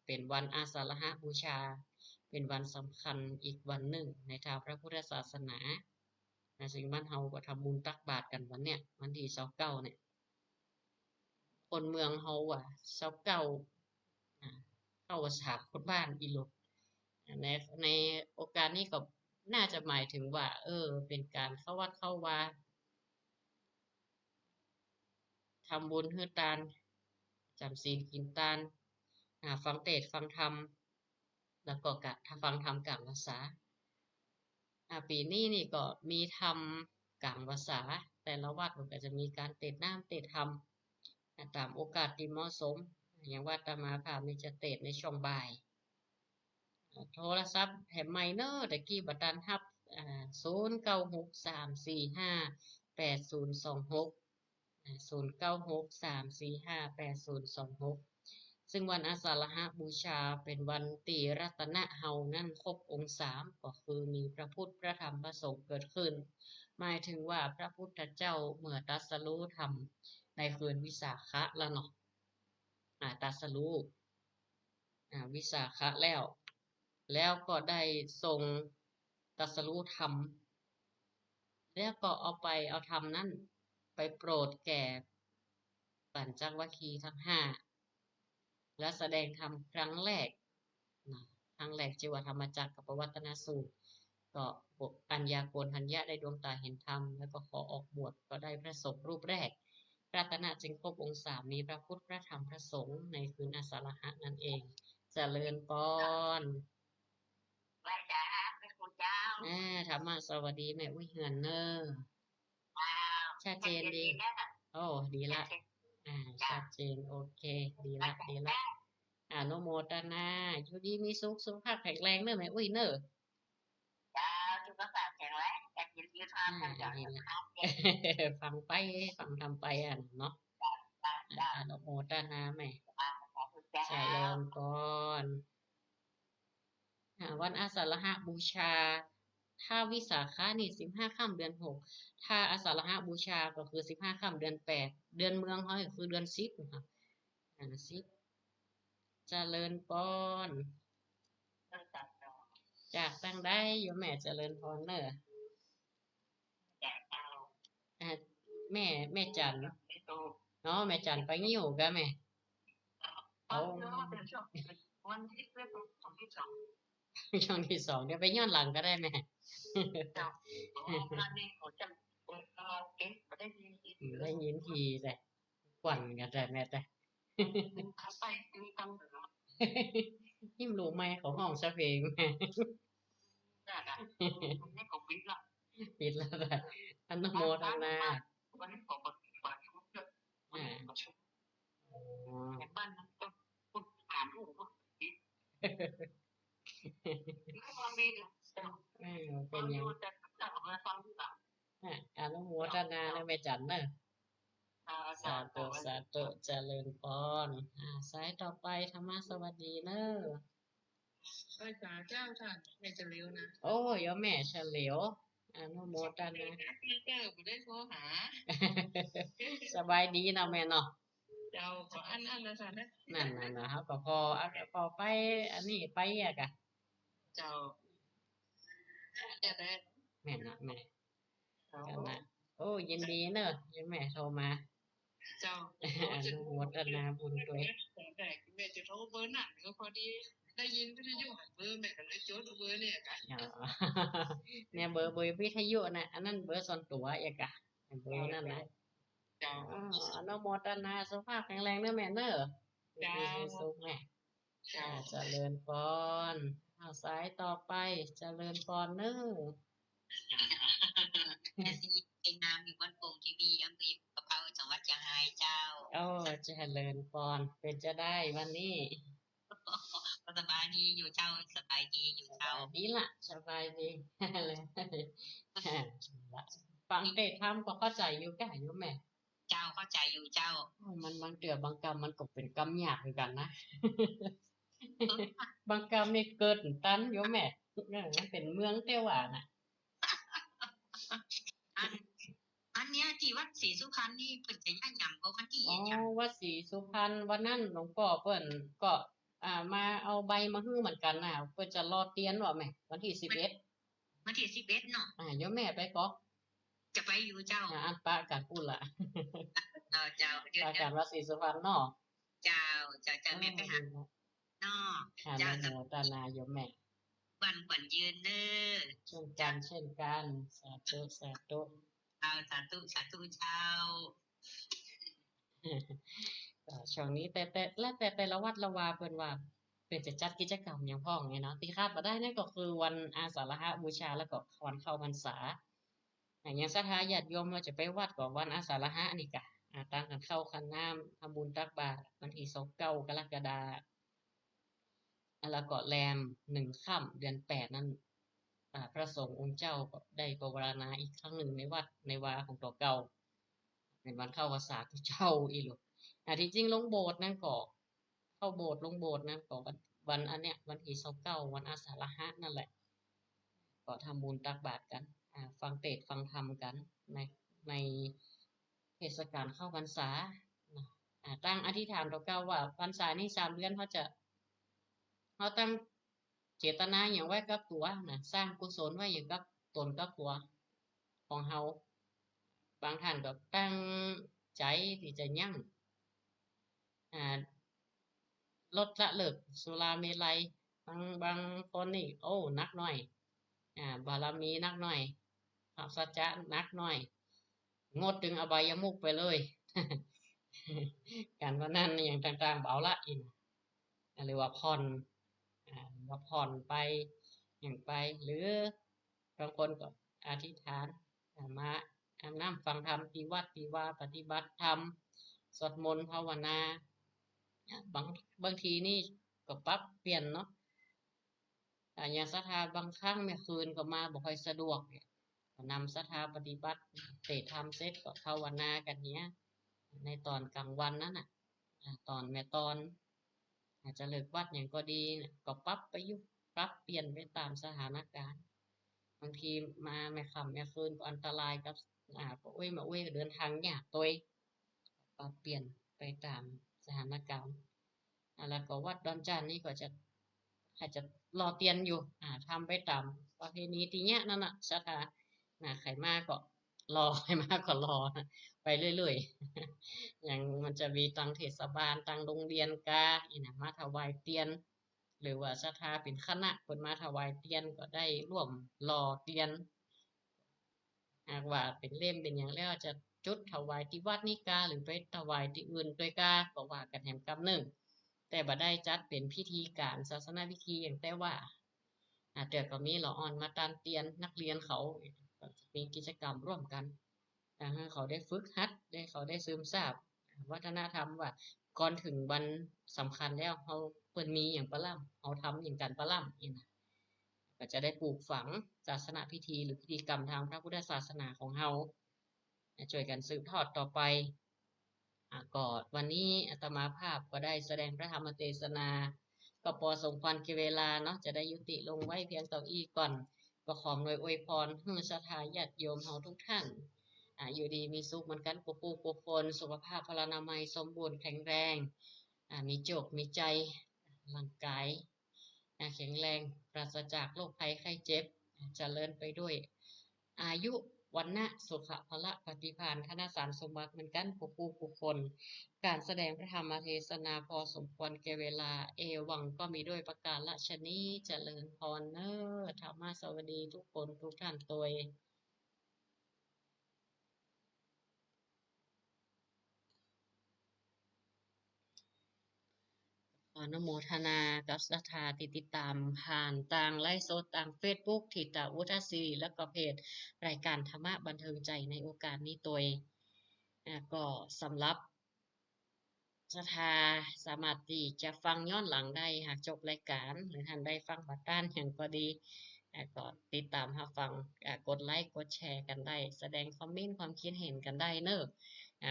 เป็นวันอาสาฬหบูชาเป็นวันสำคัญอีกวันหนึ่งในทางพระพุทธศาสนาซึ่งบ้านเฮาก็ทำบุญตักบาตรกันวันเนี้ยวันที่29เนี่ยคนเมืองเฮา29เข้าสถานคนบ้านอีหลดในในโอกาสนี้ก็น่าจะหมายถึงว่าเป็นการเข้าวัดเข้าวาทำบุญฮือตานจำศีลกินตานฟังเทศน์ฟังธรรมแล้วก็ถ้าฟังธรรมกลางภาษาปีนี้นี่ก็มีธรรมกลางภาษาแต่ละวัดมันก็จะมีการเทศน์น้ำเทศน์ธรรมตามโอกาสที่เหมาะสมอย่างวัดอาตมาภาพนี่จะเทศน์ในช่วงบ่ายโทรศัพท์แถมไมเนอร์ตะกี้บัดตันรับ09634580260963458026ซึ่งวันอาสาฬหบูชาเป็นวันตีรัตนะเฮานั่นครบองค์3ก็คือมีพระพุทธพระธรรมพระสงฆ์เกิดขึ้นหมายถึงว่าพระพุทธเจ้าเมื่อตรัสรู้ธรรมในคืนวิสาขะแล้วเนาะตรัสรู้วิสาขะแล้วก็ได้ทรงตรัสรู้ธรรมแล้วก็เอาธรรมนั้นไปโปรดแก่ปัญจวัคคีย์ทั้ง5และแสดงธรรมครั้งแรกครั้งแรกชื่อว่าธรรมจักรกับปวัตนสูตรก็ปัญญาโกณทัญญะได้ดวงตาเห็นธรรมแล้วก็ขอออกบวชก็ได้พระสงฆ์รูปแรกรัตนะจึงครบองค์3มีพระพุทธพระธรรมพระสงฆ์ในคืนอาสาฬหะนั่นเองเจริญพรธรรมะสวัสดีแม่อุ้ยเหือนเนอชัดเจนดีโอ้ดีละชัดเจนโอเคดีละอนุโมทนาอยู่ดีมีสุขสุขภาพแข็งแรงเนอะแม่อุ้ยเนอะฟังไปฟังทำไปเนาะอนุโมทนาแม่เจริญพรวันอาสาฬหบูชาถ้าวิสาขะนี่15ค่ำเดือน6ถ้าอาสาฬหบูชาก็คือ15ค่ำเดือน8เดือนเมืองเขาคือเดือน10ค่ะ10เจริญพรจากตั้งได้โยมแม่เจริญพรเนอะแม่จันเนาะแม่จันไปงิ้วกันแม่ช่องที่2เดี๋ยวไปย้อนหลังก็ได้แม่ได้ยินทีแต่กวนกันแต่แม่แต่ยิ่งรู้ไหมเขาห้องซะเพลงแม่ปิดแล้วแต่อนุโมทนา ฟังดีนะเป็นหยังจะจับมาฟังที่หลังอนุโมทนานะแม่จันเนอะอาสาจารย์ธุสาธุเจริญพรสายต่อไปธรรมะสวัสดีเนอะอาจารย์เจ้าท่านไม่จะเลี้ยวนะโอ้ยแม่เฉลียวอนุโมทนา เจ้าไม่ได้โทรหา สบายดีเนาะแม่เนาะ เจ้าขออันนะท่านนะ นั่นนะครับก็พอไปอันนี้ไปกะเจ้าจะได้แม่นะแม่เจ้ากันนะโอ้ยินดีเนอะยังแม่โทรมา เจ้า อนุโมทนาบุญด้วย แต่แม่จะโทรเบอร์หนังก็พอดีได้ยินวิทยุเบอร์แม่ก็เลยจดเบอร์เนี่ยกัน อ๋อเนี่ยเบอร์วิทยุนะอันนั้นเบอร์ส่วนตัวกะเบอร์นั่นนะ เจ้า อ๋ออนุโมทนาสุขภาพแข็งแรงเนอะแม่เนอะ เจ้า มีสุขแม่ เจ้า เจริญพรสายต่อไปเจริญพรเนอะ แม่สิไปงามอยู่บ้านโป่งทีวีอำเภอกระเป๋าจังหวัดเชียงรายเจ้า โอ้เจริญพรเป็นจะได้วันนี้ สบายดีอยู่เจ้าสบายดีอยู่ ส เจ้า บายดีละสบายดี เลยฟังเตะทำก็เข้าใจอยู่แก่อยู่แม่ เจ้าเข้าใจอยู่เจ้า มันบางเตือบางกรรมมันก็เป็นกรรมยากเหมือนกันนะ บางกรรมนี่เกิดตันอยู่แม่มันเป็นเมืองเทวาน่ะ อันเนี้ยที่วัดศรีสุพรรณนี่เพิ่นจะย่างหยังบ่วันที่ อ๋อ หยัง วัดศรีสุพรรณวันนั้นหลวงพ่อเพิ่นก็มาเอาใบมาฮื้อเหมือนกันน่ะเพิ่นจะรอเตียนว่าแม่วันที่11วันที่11เนาะ โยมแม่ไปก็ จะไปอยู่เจ้า อันปะกันพูดล่ะ เจ้าเดี๋ยว ปะกันวัดศรีสุพรรณเนาะ เจ้าแม่ไปหาเนาะ อนุโมทนาโยมแม่ วันขวัญยืนเด้อ เช่นกันสาธุเจ้าสาธุเจ้า ช่วงนี้แต่ละวัดละวาเพิ่นว่าเพิ่นจะจัดกิจกรรมหยังพ้องไงเนาะที่คาดบ่ได้นั่นก็คือวันอาสาฬหบูชาแล้วก็วันเข้าพรรษาอย่างศรัทธาญาติโยมว่าจะไปวัดก็วันอาสาฬหะนี่กะต่างกันเข้าขันน้ำทำบุญตักบาตรวันที่29กรกฎาคมแล้วก็แรม1ค่ำเดือน8นั่นพระสงฆ์องค์เจ้าก็ได้ปวารณาอีกครั้งหนึ่งในวัดในวาของตัวเก่าเป็นวันเข้าพรรษาที่เจ้าอีหลูที่จริงลงโบสถ์นั่นก็เข้าโบสถ์ลงโบสถ์นั่นก็วันอันเนี้ยวันที่29วันอาสาฬหะนั่นแหละก็ทำบุญตักบาตรกันฟังเทศน์ฟังธรรมกันในเทศกาลเข้าพรรษาตั้งอธิษฐานตัวเก่าว่าพรรษานี้3 เดือนเขาตั้งเจตนาอย่างไว้กับตัวนะสร้างกุศลไว้อย่างกับตนกับตัวของเฮาบางท่านก็ตั้งใจที่จะยั่งลดละเลิกสุราเมลัยบางคนนี่โอ้นักหน่อยบารมีนักหน่อยพระสัจจะนักหน่อยงดถึงอบายมุขไปเลย การพนันอย่างต่างๆเบาละอินหรือว่าผ่อนไปอย่างไปหรือบางคนก็อธิษฐานมานั่งฟังธรรมที่วัดที่ว่าปฏิบัติธรรมสวดมนต์ภาวนาบางทีนี่ก็ปรับเปลี่ยนเนาะอย่างศรัทธาบางครั้งเนี่ยคืนก็มาบ่ค่อยสะดวกเนี่ยก็นำศรัทธาปฏิบัติเสร็จทำเสร็จก็ภาวนากันเนี้ยในตอนกลางวันนั้นน่ะตอนแม่ตอนอาจจะเลิกวัดอย่างก็ดีก็ปรับไปอยู่ปรับเปลี่ยนไปตามสถานการณ์บางทีมาแม่ค่ำแม่คืนก็อันตรายกับก็มาก็เดินทางยากตัวปรับเปลี่ยนไปตามสถานการณ์แล้วก็วัดดอนจานนี่ก็อาจจะรอเตียนอยู่ทำไปตามประเพณีที่เนี้ยนั่นน่ะศรัทธาใครมาก็รอใครมาก็รอไปเรื่อยๆ อย่างมันจะมีตังเทศบาลตังโรงเรียนกาอีน่ะมาถวายเตียน หรือว่าศรัทธาเป็นคณะเพิ่นมาถวายเตียนก็ได้ร่วมรอเตียนหากว่าเป็นเล่มเป็นหยังแล้วจะจุดถวายที่วัดนี้กาหรือไปถวายที่อื่นด้วยกาก็ว่ากันแหมกำหนึ่งแต่บ่ได้จัดเป็นพิธีการศาสนาพิธีอย่างแต่ว่าแต่ก็มีละอ่อนมาตามเตียนนักเรียนเขาก็มีกิจกรรมร่วมกันให้เขาได้ฝึกหัดได้เขาได้ซึมซาบ วัฒนธรรมว่าก่อนถึงวันสำคัญแล้วเฮาเพิ่นมีหยังประล่ำเฮาทำหยังกันประล่ำนี่นะก็จะได้ปลูกฝังศาสนพิธีหรือพิธีกรรมทางพระพุทธศาสนาของเฮาช่วยกันสืบทอดต่อไปก็วันนี้อาตมาภาพก็ได้แสดงพระธรรมเทศนาก็พอสมควรแก่เวลาเนาะจะได้ยุติลงไว้เพียงเท่านี้ก่อนก็ขออำนวยอวยพรให้ศรัทธาญาติโยมเฮาทุกท่านอยู่ดีมีสุขเหมือนกันผู้ผู้คนสุขภาพพลานามัยสมบูรณ์แข็งแรงมีโจกมีใจร่างกายแข็งแรงปราศจากโรคภัยไข้เจ็บเจริญไปด้วยอายุวันนะสุขภละปฏิภาณธนสารสมบัติเหมือนกันผู้คนการแสดงพระธรรมเทศนาพอสมควรแก่เวลาเอวังก็มีด้วยประการฉะนี้เจริญพรเนอธรรมะสวัสดีทุกคนทุกท่านตัวยขออนุโมทนากับศรัทธาที่ติดตามผ่านต่างไลฟ์สดต่างเฟซบุ๊กทิตาอุทัศรีแล้วก็เพจรายการธรรมะบันเทิงใจในโอกาสนี้ตัวยก็สำหรับศรัทธาสามารถที่จะฟังย้อนหลังได้หากจบรายการหรือท่านได้ฟังบัดด้านอย่างก็ดีก็ติดตามรับฟังกดไลค์กดแชร์กันได้แสดงคอมเมนต์ความคิดเห็นกันได้เนอะ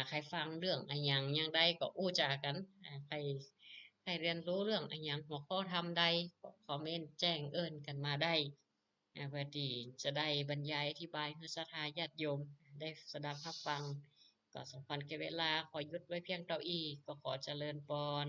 ใครฟังเรื่องอะไรยังได้ก็อู้จากันใครเรียนรู้เรื่องอะไรยังหัวข้อทำใดก็คอมเมนต์แจ้งเอิ้นกันมาได้เพื่อที่จะได้บรรยายอธิบายให้ศรัทธาญาติโยมได้สดับรับฟังก็สมควรแก่เวลาขอหยุดไว้เพียงเท่านี้ก็ขอเจริญพร